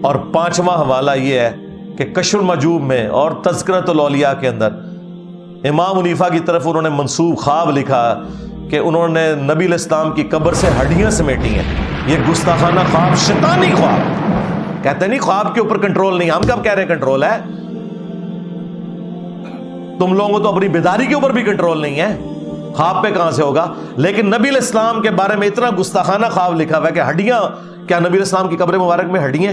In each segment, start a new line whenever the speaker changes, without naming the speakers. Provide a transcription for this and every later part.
اور پانچواں حوالہ یہ ہے کہ کشف المجوب میں اور تذکرۃ الاولیاء کے اندر امام حنیفہ کی طرف انہوں نے منسوب خواب لکھا کہ انہوں نے نبی علیہ السلام کی قبر سے ہڈیاں سمیٹی ہیں. یہ گستاخانہ خواب، شیطانی خواب. کہتے نہیں خواب کے اوپر کنٹرول نہیں، ہم کب کہہ رہے ہیں کنٹرول ہے؟ تم لوگوں کو تو اپنی بیداری کے اوپر بھی کنٹرول نہیں ہے، خواب پہ کہاں سے ہوگا؟ لیکن نبی علیہ السلام کے بارے میں اتنا گستاخانہ خواب لکھا ہوا ہے کہ ہڈیاں، کیا نبی علیہ السلام کی قبر مبارک میں ہڈیاں؟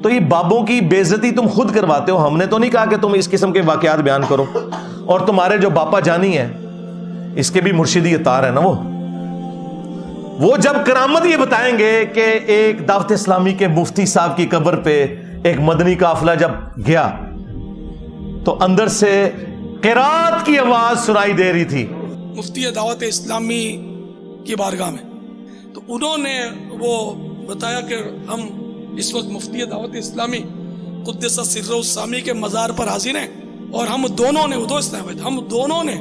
تو یہ بابوں کی بے عزتی تم خود کرواتے ہو. ہم نے تو نہیں کہا کہ تم اس قسم کے واقعات بیان کرو. اور تمہارے جو باپا جانی ہیں اس کے بھی مرشدی تار ہے نا، وہ جب کرامت یہ بتائیں گے کہ ایک دعوت اسلامی کے مفتی صاحب کی قبر پہ ایک مدنی قافلہ جب گیا تو اندر سے قرات کی آواز سنائی دے رہی تھی
مفتی دعوت اسلامی کی بارگاہ میں. تو انہوں نے وہ بتایا کہ ہم اس وقت مفتی دعوت اسلامی قدس سرہ السامی کے مزار پر حاضر ہیں، اور ہم دونوں نے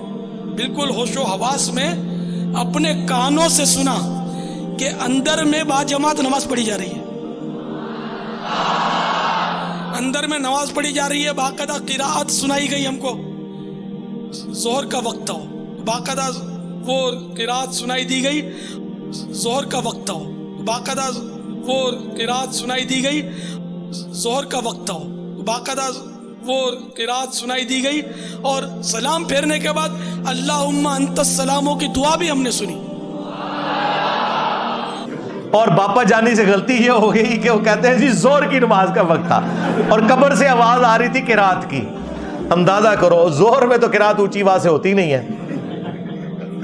بالکل ہوش و حواس میں اپنے کانوں سے سنا کہ اندر میں با جماعت نماز پڑھی جا رہی ہے، اندر میں نماز پڑھی جا رہی ہے. باقاعدہ قراءت سنائی گئی ہم کو. ظہر کا وقت تھا، باقاعدہ وہ قراءت سنائی دی گئی. ظہر کا وقت تھا، باقاعدہ وہ قراءت سنائی دی گئی. ظہر کا وقت تھا، باقاعدہ وہ قراءت سنائی دی گئی. اور سلام پھیرنے کے بعد اللہم انت السلاموں کی دعا بھی ہم نے سنی.
اور باپا جانی سے غلطی یہ ہو گئی کہ وہ کہتے ہیں جی زہر کی نماز کا وقت تھا اور قبر سے آواز آ رہی تھی قرات کی. اندازہ کرو زہر میں تو قرات اونچی آواز سے ہوتی نہیں ہے.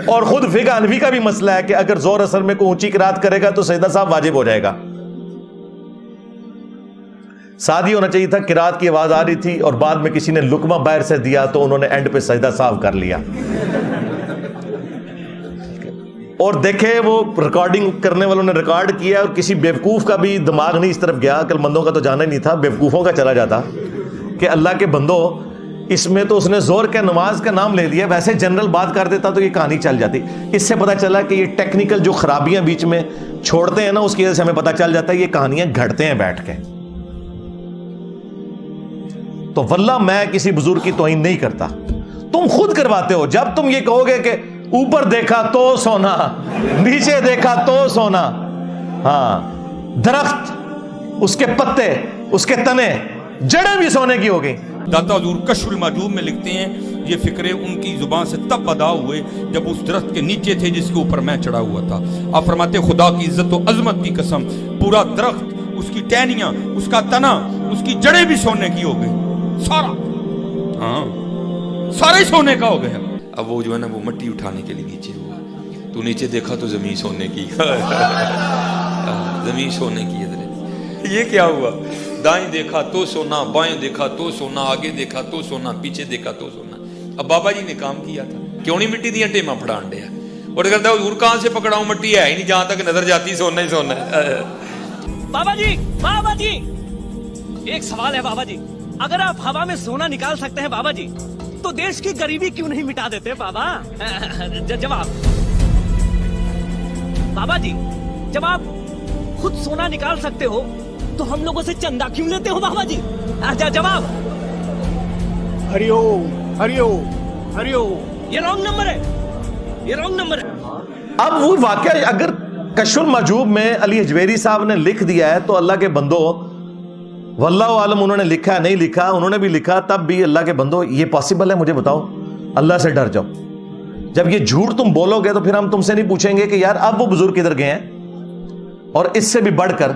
اور خود فقہ حنفی کا بھی مسئلہ ہے کہ اگر زہر اثر میں کوئی اونچی قرات کرے گا تو سجدہ صاحب واجب ہو جائے گا. سادی ہونا چاہیے تھا، قرات کی آواز آ رہی تھی اور بعد میں کسی نے لقمہ باہر سے دیا تو انہوں نے اینڈ پہ سجدہ صاحب کر لیا. اور دیکھے وہ ریکارڈنگ کرنے والوں نے ریکارڈ کیا اور کسی بیوقوف کا بھی دماغ نہیں اس طرف گیا، عقل مندوں کا تو جانا ہی نہیں تھا، بیوقوفوں کا چلا جاتا کہ اللہ کے بندو اس میں تو اس نے زور کے نماز کا نام لے لیا، ویسے جنرل بات کر دیتا تو یہ کہانی چل جاتی. اس سے پتہ چلا کہ یہ ٹیکنیکل جو خرابیاں بیچ میں چھوڑتے ہیں نا اس کی وجہ سے ہمیں پتہ چل جاتا ہے یہ کہانیاں گھڑتے ہیں بیٹھ کے. تو واللہ میں کسی بزرگ کی توہین نہیں کرتا، تم خود کرواتے ہو. جب تم یہ کہو گے کہ اوپر دیکھا تو سونا، نیچے دیکھا تو سونا، ہاں درخت، اس کے پتے، اس کے تنے، جڑیں بھی سونے کی ہو گئی.
داتا حضور کشف المجوب میں لکھتے ہیں یہ فکرے ان کی زبان سے تب ادا ہوئے جب اس درخت کے نیچے تھے جس کے اوپر میں چڑھا ہوا تھا. آپ فرماتے خدا کی عزت و عظمت کی قسم پورا درخت، اس کی ٹہنیاں، اس کا تنا، اس کی جڑیں بھی سونے کی ہو گئی، سارا، ہاں سارا ہی سونے کا ہو گیا.
اب وہ جو ہے نا وہ مٹی اٹھانے کے لیے نیچے ہوا، تو نیچے دیکھا تو زمین سونے کی زمین سونے کی. یہ کیا ہوا؟ دائیں دیکھا تو سونا، بائیں دیکھا تو سونا، آگے دیکھا تو سونا، پیچھے دیکھا تو سونا. اب بابا جی نے کام کیا تھا، کیوں نہیں مٹی دیا ٹیما پھڑان دیا اور کہتا ہے حضور کہاں سے پکڑاؤں، مٹی ہے ہی نہیں، جہاں تک نظر جاتی سونا ہی سونا ہے.
بابا جی ایک سوال ہے بابا جی، اگر آپ ہوا میں سونا نکال سکتے ہیں بابا جی تو دیش کی غریبی کیوں نہیں مٹا دیتے بابا؟ جواب بابا جی، جب آپ خود سونا نکال سکتے ہو تو ہم لوگوں سے چندہ کیوں لیتے ہو بابا جی؟ جواب
ہریو ہریو ہریو.
یہ رانگ نمبر ہے، یہ رانگ نمبر ہے.
اب وہ واقعہ اگر کشف المجوب میں علی حجویری صاحب نے لکھ دیا ہے تو اللہ کے بندو واللہ عالم انہوں نے لکھا نہیں لکھا، انہوں نے بھی لکھا تب بھی اللہ کے بندو یہ پاسبل ہے؟ مجھے بتاؤ، اللہ سے ڈر جاؤ. جب یہ جھوٹ تم بولو گے تو پھر ہم تم سے نہیں پوچھیں گے کہ یار اب وہ بزرگ کدھر گئے ہیں. اور اس سے بھی بڑھ کر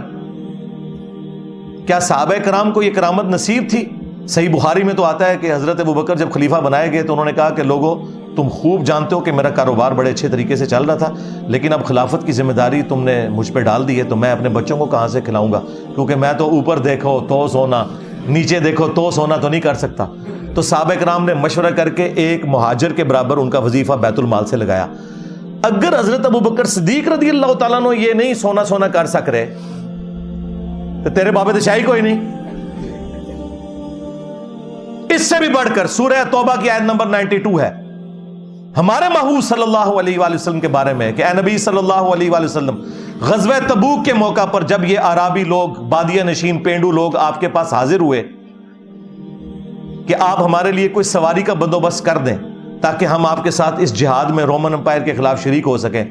کیا صحابہ کرام کو یہ کرامت نصیب تھی؟ صحیح بخاری میں تو آتا ہے کہ حضرت ابوبکر جب خلیفہ بنائے گئے تو انہوں نے کہا کہ لوگوں تم خوب جانتے ہو کہ میرا کاروبار بڑے اچھے طریقے سے چل رہا تھا، لیکن اب خلافت کی ذمہ داری تم نے مجھ پہ ڈال دی ہے، تو میں اپنے بچوں کو کہاں سے کھلاؤں گا، کیونکہ میں تو اوپر دیکھو تو سونا، نیچے دیکھو تو سونا تو نہیں کر سکتا. تو صحابہ کرام نے مشورہ کر کے ایک مہاجر کے برابر ان کا وظیفہ بیت المال سے لگایا. اگر حضرت ابوبکر صدیق رضی اللہ تعالیٰ عنہ یہ نہیں سونا کر سک رہے تو تیرے بابے تو شاہی کوئی نہیں. اس سے بھی بڑھ کر سورہ توبہ کی آیت نمبر 92 ہے، ہمارے محبوب صلی اللہ علیہ وآلہ وسلم کے بارے میں کہ اے نبی صلی اللہ علیہ وآلہ وسلم، غزوہ تبوک کے موقع پر جب یہ عرابی لوگ، بادیہ نشین پینڈو لوگ آپ کے پاس حاضر ہوئے کہ آپ ہمارے لیے کوئی سواری کا بندوبست کر دیں تاکہ ہم آپ کے ساتھ اس جہاد میں رومن امپائر کے خلاف شریک ہو سکیں،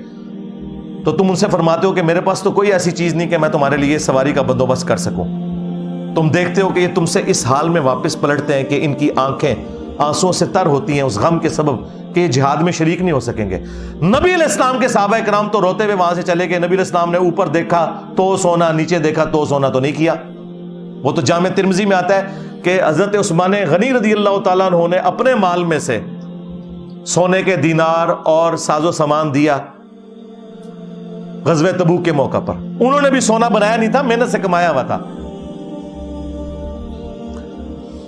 تو تم ان سے فرماتے ہو کہ میرے پاس تو کوئی ایسی چیز نہیں کہ میں تمہارے لیے سواری کا بندوبست کر سکوں۔ تم دیکھتے ہو کہ یہ تم سے اس حال میں واپس پلٹتے ہیں کہ ان کی آنکھیں آنسوں سے تر ہوتی ہیں اس غم کے سبب کہ یہ جہاد میں شریک نہیں ہو سکیں گے۔ نبی علیہ السلام کے صحابہ کرام تو روتے ہوئے وہاں سے چلے گئے۔ نبی علیہ السلام نے اوپر دیکھا تو سونا، نیچے دیکھا تو سونا تو نہیں کیا۔ وہ تو جامع ترمذی میں آتا ہے کہ حضرت عثمان غنی رضی اللہ تعالیٰ عنہ نے اپنے مال میں سے سونے کے دینار اور ساز و سامان دیا غزوہ تبوک کے موقع پر۔ انہوں نے بھی سونا بنایا نہیں تھا، محنت سے کمایا ہوا تھا۔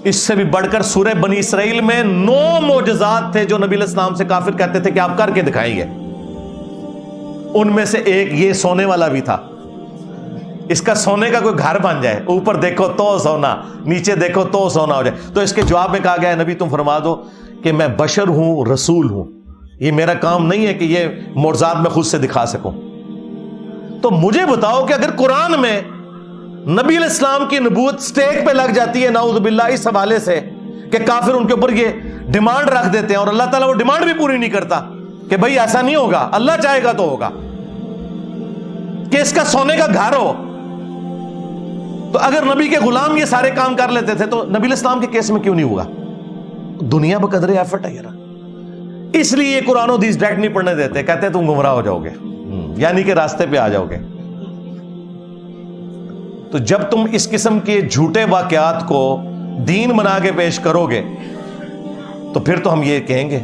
اس سے بھی بڑھ کر سورہ بنی اسرائیل میں 9 معجزات تھے جو نبی علیہ السلام سے کافر کہتے تھے کہ آپ کر کے دکھائیں گے۔ ان میں سے ایک یہ سونے والا بھی تھا، اس کا سونے کا کوئی گھر بن جائے، اوپر دیکھو تو سونا، نیچے دیکھو تو سونا ہو جائے۔ تو اس کے جواب میں کہا گیا ہے نبی تم فرما دو کہ میں بشر ہوں، رسول ہوں، یہ میرا کام نہیں ہے کہ یہ معجزات میں خود سے دکھا سکوں۔ تو مجھے بتاؤ کہ اگر قرآن میں نبی علیہ السلام کی نبوت سٹیک پہ لگ جاتی ہے نعوذ باللہ اس حوالے سے کہ کافر ان کے اوپر یہ ڈیمانڈ رکھ دیتے ہیں اور اللہ تعالیٰ وہ ڈیمانڈ بھی پوری نہیں کرتا کہ بھائی ایسا نہیں ہوگا، اللہ چاہے گا تو ہوگا، کہ اس کا سونے کا گھر ہو، تو اگر نبی کے غلام یہ سارے کام کر لیتے تھے تو نبی علیہ السلام کے کیس میں کیوں نہیں ہوگا؟ دنیا بقدر ایفرٹ ہے یار۔ اس لیے یہ قرآن و حدیث ڈائریکٹ نہیں پڑھنے دیتے، کہتے ہیں تم گمراہ ہو جاؤ گے، یعنی کہ راستے پہ آ جاؤ گے۔ تو جب تم اس قسم کے جھوٹے واقعات کو دین بنا کے پیش کرو گے تو پھر تو ہم یہ کہیں گے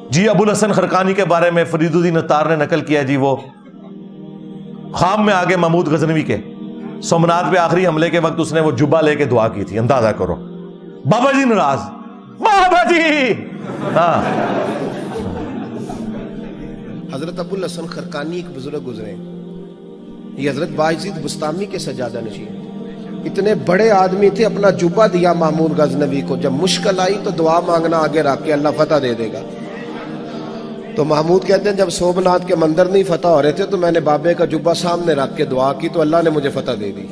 جی ابو الحسن خرقانی کے بارے میں فرید الدین عطار نے نقل کیا جی وہ خواب میں آگے محمود غزنوی کے سومنات پہ آخری حملے کے وقت اس نے وہ جبہ لے کے دعا کی تھی، اندازہ کرو۔ بابا جی ناراض، بابا جی ہاں۔
حضرت ابو الحسن خرقانی ایک بزرگ گزرے، یہ حضرت باعزید بستامی کے سجادہ نشین، اتنے بڑے آدمی تھے، اپنا جبہ دیا محمود غزنوی کو، جب مشکل آئی تو دعا مانگنا آگے رکھ کے اللہ فتح دے دے گا۔ تو محمود کہتے ہیں جب سومنات کے مندر نہیں فتح ہو رہے تھے تو میں نے بابے کا جبہ سامنے رکھ کے دعا کی تو اللہ نے مجھے فتح دے دی۔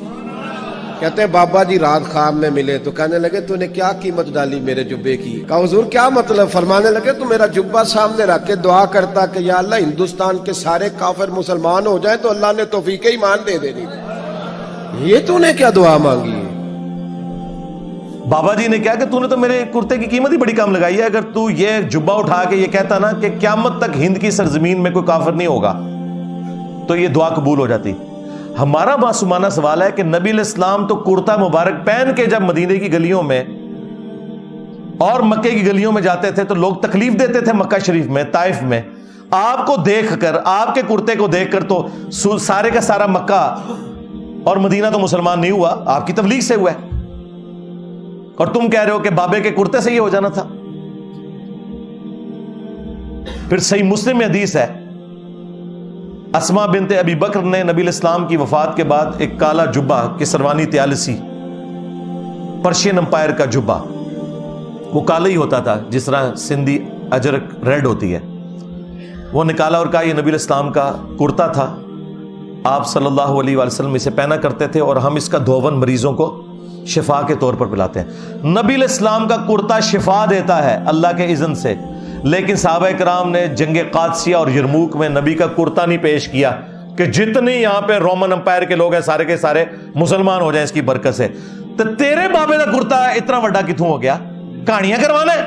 کہتے ہیں بابا جی رات خواب میں ملے تو کہنے لگے تو نے کیا قیمت ڈالی میرے جبے کی؟ کہا حضور کیا مطلب؟ فرمانے لگے تو میرا جبہ سامنے رکھ کے دعا کرتا کہ یا اللہ ہندوستان کے سارے کافر مسلمان ہو جائیں تو اللہ نے توفیق ایمان دے دینی، یہ تو نے کیا دعا مانگی ہے؟
بابا جی نے کہا کہ تو نے تو میرے کرتے کی قیمت ہی بڑی کم لگائی ہے، اگر تو یہ جبہ اٹھا کے یہ کہتا نا کہ قیامت تک ہند کی سرزمین میں کوئی کافر نہیں ہوگا تو یہ دعا قبول ہو جاتی۔ ہمارا معصومانہ سوال ہے کہ نبی علیہ السلام تو کرتا مبارک پہن کے جب مدینے کی گلیوں میں اور مکے کی گلیوں میں جاتے تھے تو لوگ تکلیف دیتے تھے مکہ شریف میں، طائف میں، آپ کو دیکھ کر، آپ کے کرتے کو دیکھ کر تو سارے کا سارا مکہ اور مدینہ تو مسلمان نہیں ہوا، آپ کی تبلیغ سے ہوا ہے، اور تم کہہ رہے ہو کہ بابے کے کرتے سے یہ ہو جانا تھا۔ پھر صحیح مسلم میں حدیث ہے، اسما بنت ابی بکر نے نبی علیہ السلام کی وفات کے بعد ایک کالا جبہ کسروانی طیالسی پرشین امپائر کا جبہ، وہ کالا ہی ہوتا تھا جس طرح سندھی اجرک ریڈ ہوتی ہے، وہ نکالا اور کہا یہ نبی علیہ السلام کا کرتا تھا، آپ صلی اللہ علیہ وآلہ وسلم اسے پہنا کرتے تھے اور ہم اس کا دھوون مریضوں کو شفا کے طور پر پلاتے ہیں۔ نبی علیہ السلام کا کرتا شفا دیتا ہے اللہ کے اذن سے، لیکن صحابہ کرام نے جنگ قادسیہ اور یرموک میں نبی کا کرتا نہیں پیش کیا کہ جتنے یہاں پہ رومن امپائر کے لوگ ہیں سارے کے سارے مسلمان ہو جائیں اس کی برکت سے۔ تو تیرے بابے کا کرتا اتنا بڑا کتوں ہو گیا؟ کہانیاں کروانا ہے؟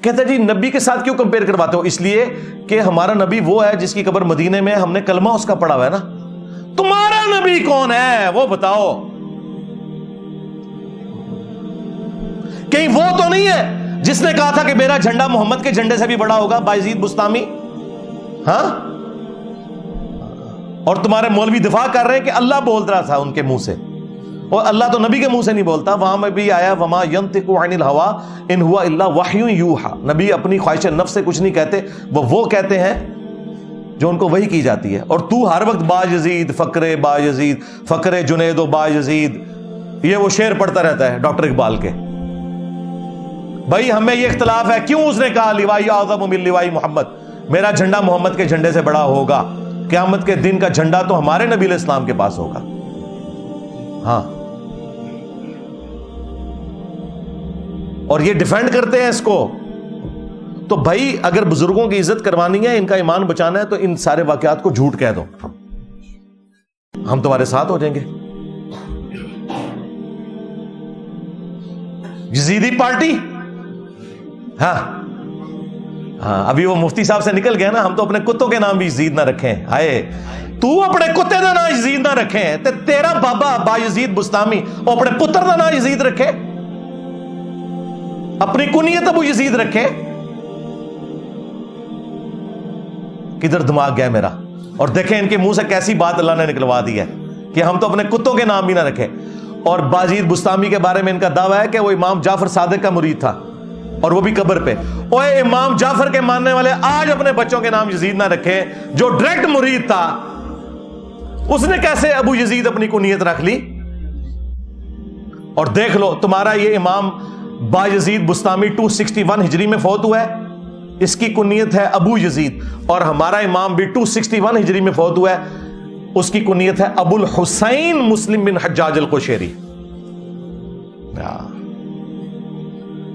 کہتا جی نبی کے ساتھ کیوں کمپیئر کرواتے ہو؟ اس لیے کہ ہمارا نبی وہ ہے جس کی قبر مدینے میں، ہم نے کلمہ اس کا پڑھا ہوا ہے نا۔ تمہارا نبی کون ہے وہ بتاؤ؟ کہیں وہ تو نہیں ہے جس نے کہا تھا کہ میرا جھنڈا محمد کے جھنڈے سے بھی بڑا ہوگا، باعزید بستامی؟ ہاں، اور تمہارے مولوی دفاع کر رہے ہیں کہ اللہ بول رہا تھا ان کے منہ سے، اور اللہ تو نبی کے منہ سے نہیں بولتا، وہاں میں بھی آیا وما ينطق عن الهوى ان هو الا وحی یوحى، نبی اپنی خواہش نفس سے کچھ نہیں کہتے، وہ کہتے ہیں جو ان کو وحی کی جاتی ہے۔ اور تو ہر وقت با یزید فقر با یزید فقر جنید و با یزید، یہ وہ شعر پڑھتا رہتا ہے ڈاکٹر اقبال کے۔ بھائی ہمیں یہ اختلاف ہے, کیوں اس نے کہا لیوائی اعظم من لیوائی محمد, میرا جھنڈا محمد کے جھنڈے سے بڑا ہوگا, قیامت کے دن کا جھنڈا تو ہمارے نبی علیہ السلام کے پاس ہوگا. ہاں, اور یہ ڈیفینڈ کرتے ہیں اس کو. تو بھائی اگر بزرگوں کی عزت کروانی ہے, ان کا ایمان بچانا ہے, تو ان سارے واقعات کو جھوٹ کہہ دو, ہم تمہارے ساتھ ہو جائیں گے. یزیدی پارٹی, ہاں ہاں, ابھی وہ مفتی صاحب سے نکل گیا نا, ہم تو اپنے کتوں کے نام بھی یزید نہ رکھیں. ہائے, تو اپنے کتے کا نام یزید نہ رکھیں, تے تیرا بابا با یزید بستامی وہ اپنے پتر کا نام یزید رکھے, اپنی کنیت ابو یزید رکھے. کدھر دماغ گیا میرا. اور دیکھیں ان کے منہ سے کیسی بات اللہ نے نکلوا دی ہے کہ ہم تو اپنے کتوں کے نام بھی نہ رکھیں. اور باجید بستامی کے بارے میں ان کا دعویٰ ہے کہ وہ امام جعفر صادق کا مرید تھا, اور وہ بھی قبر پہ. اوے امام جعفر کے ماننے والے آج اپنے بچوں کے نام یزید نہ رکھیں, جو ڈائریکٹ مرید تھا اس نے کیسے ابو یزید اپنی کنیت رکھ لی. اور دیکھ لو تمہارا یہ امام با یزید بستامی 261 ہجری میں فوت ہوا ہے, اس کی کنیت ہے ابو یزید. اور ہمارا امام بھی 261 ہجری میں فوت ہوا ہے, اس کی کنیت ہے ابو الحسین مسلم بن حجاج القشیری.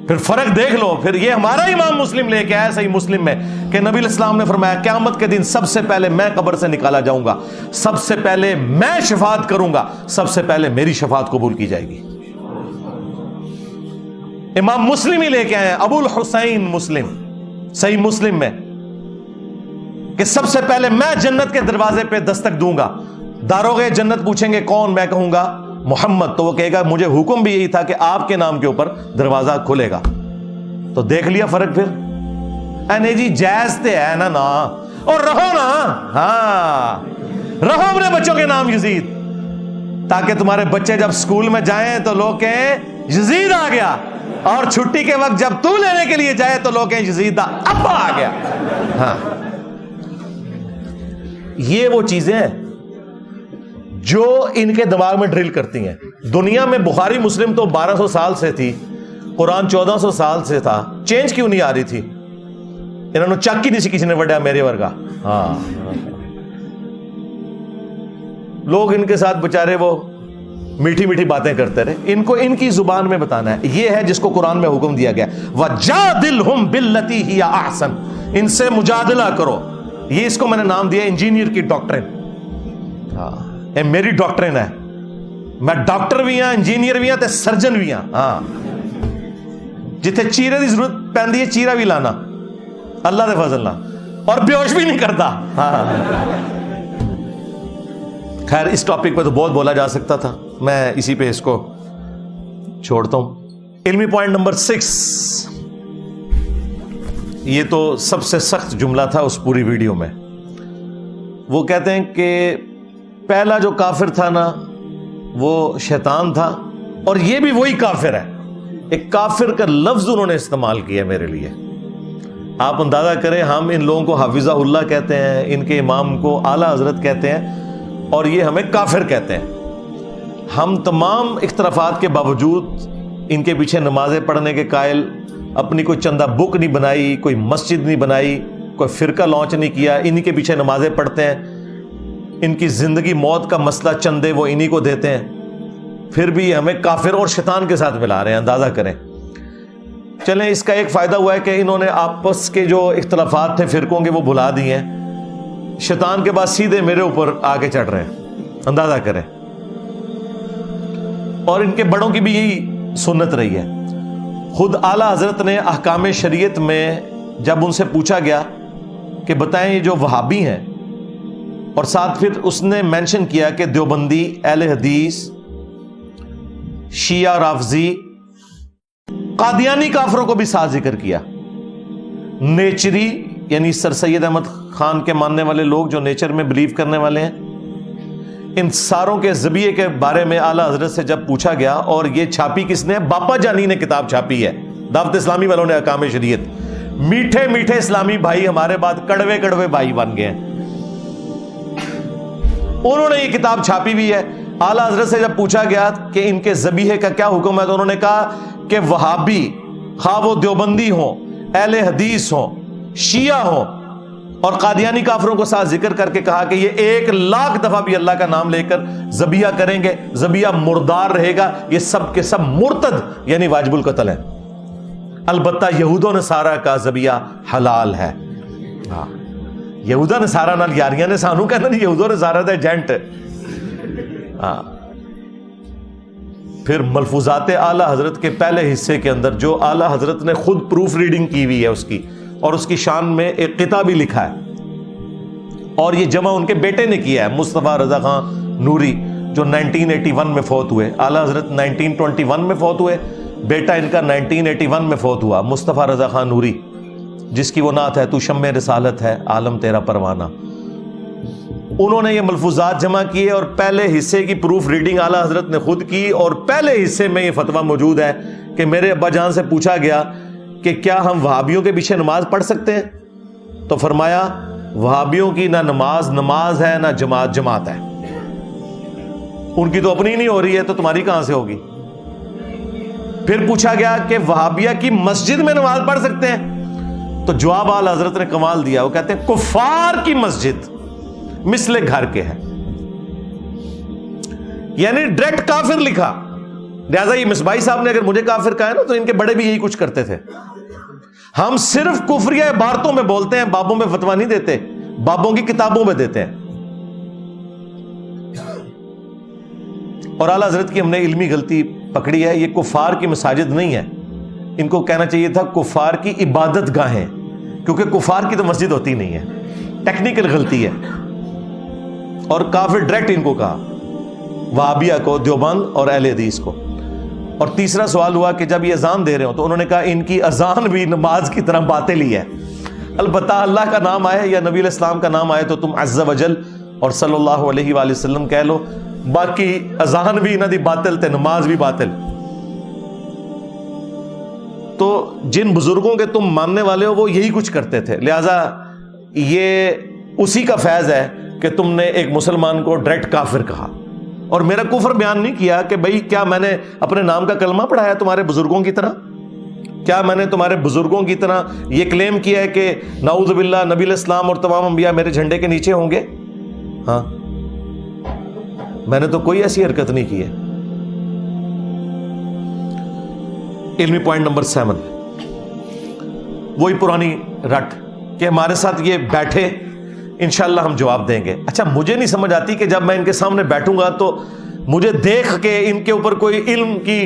پھر فرق دیکھ لو. پھر یہ ہمارا امام مسلم لے کے آیا صحیح مسلم میں کہ نبی علیہ السلام نے فرمایا قیامت کے دن سب سے پہلے میں قبر سے نکالا جاؤں گا, سب سے پہلے میں شفاعت کروں گا, سب سے پہلے میری شفاعت قبول کی جائے گی. امام مسلم ہی لے کے آئے ابو الحسین مسلم صحیح مسلم میں کہ سب سے پہلے میں جنت کے دروازے پہ دستک دوں گا. داروغے جنت پوچھیں گے کون, میں کہوں گا محمد, تو وہ کہے گا مجھے حکم بھی یہی تھا کہ آپ کے نام کے اوپر دروازہ کھلے گا. تو دیکھ لیا فرق. پھر نہیں جی جائز تے ہے نا, اور رہو نا, ہاں رہو اپنے بچوں کے نام یزید, تاکہ تمہارے بچے جب اسکول میں جائیں تو لوگ کہیں یزید آ گیا, اور چھٹی کے وقت جب تو لینے کے لیے جائے تو لوگ کہیں یزید دا ابا آ گیا. ہاں, یہ وہ چیزیں ہیں جو ان کے دماغ میں ڈرل کرتی ہیں. دنیا میں بخاری مسلم تو 1200 سال سے تھی, قرآن 1400 سال سے تھا, چینج کیوں نہیں آ رہی تھی؟ انہوں نے چک ہی نہیں سی کسی نے وڈیا میرے ورگا. ہاں, لوگ ان کے ساتھ بچارے وہ میٹھی میٹھی باتیں کرتے رہے. ان کو ان کی زبان میں بتانا ہے. یہ ہے جس کو قرآن میں حکم دیا گیا وَجَادِلْهُمْ بِالَّتِي هِيَ أَحْسَنُ, ان سے مجادلہ کرو. یہ اس کو میں نے نام دیا انجینئر کی ڈاکٹرن. ہاں, یہ میری ڈاکٹرن ہے. میں ڈاکٹر بھی ہاں, انجینئر بھی ہاں, تے سرجن بھی ہاں. ہاں, جتھے چیرے دی ضرورت پیندی ہے چیرا بھی لانا اللہ دے فضل نال, اور بیہوش بھی نہیں کرتا. ہاں, خیر اس ٹاپک پہ تو بہت بولا جا سکتا تھا, میں اسی پہ اس کو چھوڑتا ہوں. علمی پوائنٹ نمبر 6, یہ تو سب سے سخت جملہ تھا اس پوری ویڈیو میں. وہ کہتے ہیں کہ پہلا جو کافر تھا نا وہ شیطان تھا, اور یہ بھی وہی کافر ہے. ایک کافر کا لفظ انہوں نے استعمال کیا میرے لیے. آپ اندازہ کریں, ہم ان لوگوں کو حافظہ اللہ کہتے ہیں, ان کے امام کو اعلیٰ حضرت کہتے ہیں, اور یہ ہمیں کافر کہتے ہیں. ہم تمام اختلافات کے باوجود ان کے پیچھے نمازیں پڑھنے کے قائل, اپنی کوئی چندہ بک نہیں بنائی, کوئی مسجد نہیں بنائی, کوئی فرقہ لانچ نہیں کیا, انہی کے پیچھے نمازیں پڑھتے ہیں. ان کی زندگی موت کا مسئلہ چندے وہ انہی کو دیتے ہیں, پھر بھی ہمیں کافر اور شیطان کے ساتھ ملا رہے ہیں. اندازہ کریں. چلیں, اس کا ایک فائدہ ہوا ہے کہ انہوں نے آپس کے جو اختلافات تھے فرقوں کے وہ بھلا دیے ہیں. شیطان کے بعد سیدھے میرے اوپر آگے چڑھ رہے ہیں. اندازہ کریں. اور ان کے بڑوں کی بھی یہی سنت رہی ہے. خود اعلیٰ حضرت نے احکام شریعت میں جب ان سے پوچھا گیا کہ بتائیں یہ جو وہابی ہیں, اور ساتھ پھر اس نے مینشن کیا کہ دیوبندی, اہل حدیث, شیعہ, رافضی, قادیانی کافروں کو بھی ساتھ ذکر کیا. نیچری یعنی سر سید احمد خان کے ماننے والے لوگ جو نیچر میں بلیو کرنے والے ہیں, ان ساروں کے ذبیحے کے بارے میں اعلیٰ حضرت سے جب پوچھا گیا, اور یہ چھاپی کس نے؟ باپا جانی نے کتاب چھاپی ہے, دعوت اسلامی والوں نے احکام شریعت. میٹھے میٹھے اسلامی بھائی ہمارے بعد کڑوے کڑوے بھائی بن گئے ہیں. انہوں نے یہ کتاب چھاپی بھی ہے. اعلیٰ حضرت سے جب پوچھا گیا کہ ان کے ذبیحے کا کیا حکم ہے, تو انہوں نے کہا کہ وہابی خواہ وہ دیوبندی ہوں, اہل حدیث ہوں, شیعہ ہوں, اور قادیانی کافروں کو ساتھ ذکر کر کے کہا کہ یہ 1,00,000 دفعہ بھی اللہ کا نام لے کر ذبیحہ کریں گے, ذبیحہ مردار رہے گا, یہ سب کے سب مرتد یعنی واجب القتل ہیں. البتہ یہود و نصارہ کا ذبیحہ حلال ہے. ہاں, یہودا نصارہ نال یاریاں نے سانو کہنا نہیں, یہود و نصارہ دا ایجنٹ. ہاں, پھر ملفوظات اعلی حضرت کے پہلے حصے کے اندر جو اعلی حضرت نے خود پروف ریڈنگ کی ہوئی ہے اس کی, اور اس کی شان میں ایک قطعہ بھی لکھا ہے, اور یہ جمع ان کے بیٹے نے کیا ہے, مصطفیٰ رضا خان نوری, جو 1981 میں فوت ہوئے. اعلی حضرت 1921 میں فوت ہوئے, بیٹا ان کا 1981 میں فوت ہوا, مصطفیٰ رضا خان نوری, جس کی وہ نعت ہے تو شمع رسالت ہے عالم تیرا پروانہ. انہوں نے یہ ملفوظات جمع کیے اور پہلے حصے کی پروف ریڈنگ اعلی حضرت نے خود کی, اور پہلے حصے میں یہ فتویٰ موجود ہے کہ میرے ابا جان سے پوچھا گیا کہ کیا ہم وہابیوں کے پیچھے نماز پڑھ سکتے ہیں, تو فرمایا وہابیوں کی نہ نماز ہے نہ جماعت ہے. ان کی تو اپنی نہیں ہو رہی ہے تو تمہاری کہاں سے ہوگی. پھر پوچھا گیا کہ وہابیہ کی مسجد میں نماز پڑھ سکتے ہیں, تو جواب اعلی حضرت نے کمال دیا, وہ کہتے ہیں کفار کی مسجد مثل گھر کے ہے, یعنی ڈائریکٹ کافر لکھا. لہذا یہ مصباحی صاحب نے اگر مجھے کافر کہا ہے نا, تو ان کے بڑے بھی یہی کچھ کرتے تھے. ہم صرف کفریہ عبارتوں میں بولتے ہیں, بابوں میں فتویٰ نہیں دیتے, بابوں کی کتابوں میں دیتے ہیں. اور اعلی حضرت کی ہم نے علمی غلطی پکڑی ہے, یہ کفار کی مساجد نہیں ہے, ان کو کہنا چاہیے تھا کفار کی عبادت گاہیں, کیونکہ کفار کی تو مسجد ہوتی نہیں ہے. ٹیکنیکل غلطی ہے. اور کافر ڈائریکٹ ان کو کہا, وہابیہ کو, دیوبند اور اہل حدیث کو. اور تیسرا سوال ہوا کہ جب یہ اذان دے رہے ہو تو انہوں نے کہا ان کی اذان بھی نماز کی طرح باطل ہی ہے. البتہ اللہ کا نام آئے یا نبی علیہ السلام کا نام آئے تو تم عز وجل اور صلی اللہ علیہ وآلہ وسلم کہہ لو, باقی اذان بھی انہاں دی باطل تے نماز بھی باطل. تو جن بزرگوں کے تم ماننے والے ہو وہ یہی کچھ کرتے تھے, لہذا یہ اسی کا فیض ہے کہ تم نے ایک مسلمان کو ڈائریکٹ کافر کہا. اور میرا کفر بیان نہیں کیا کہ بھئی کیا میں نے اپنے نام کا کلمہ پڑھایا تمہارے بزرگوں کی طرح, کیا میں نے تمہارے بزرگوں کی طرح یہ کلیم کیا ہے کہ نعوذ باللہ نبی علیہ السلام اور تمام انبیاء میرے جھنڈے کے نیچے ہوں گے. ہاں, میں نے تو کوئی ایسی حرکت نہیں کی ہے. علمی پوائنٹ نمبر 7, وہی پرانی رٹ کہ ہمارے ساتھ یہ بیٹھے, انشاءاللہ ہم جواب دیں گے. اچھا, مجھے نہیں سمجھ آتی کہ جب میں ان کے سامنے بیٹھوں گا تو مجھے دیکھ کے ان کے اوپر کوئی علم کی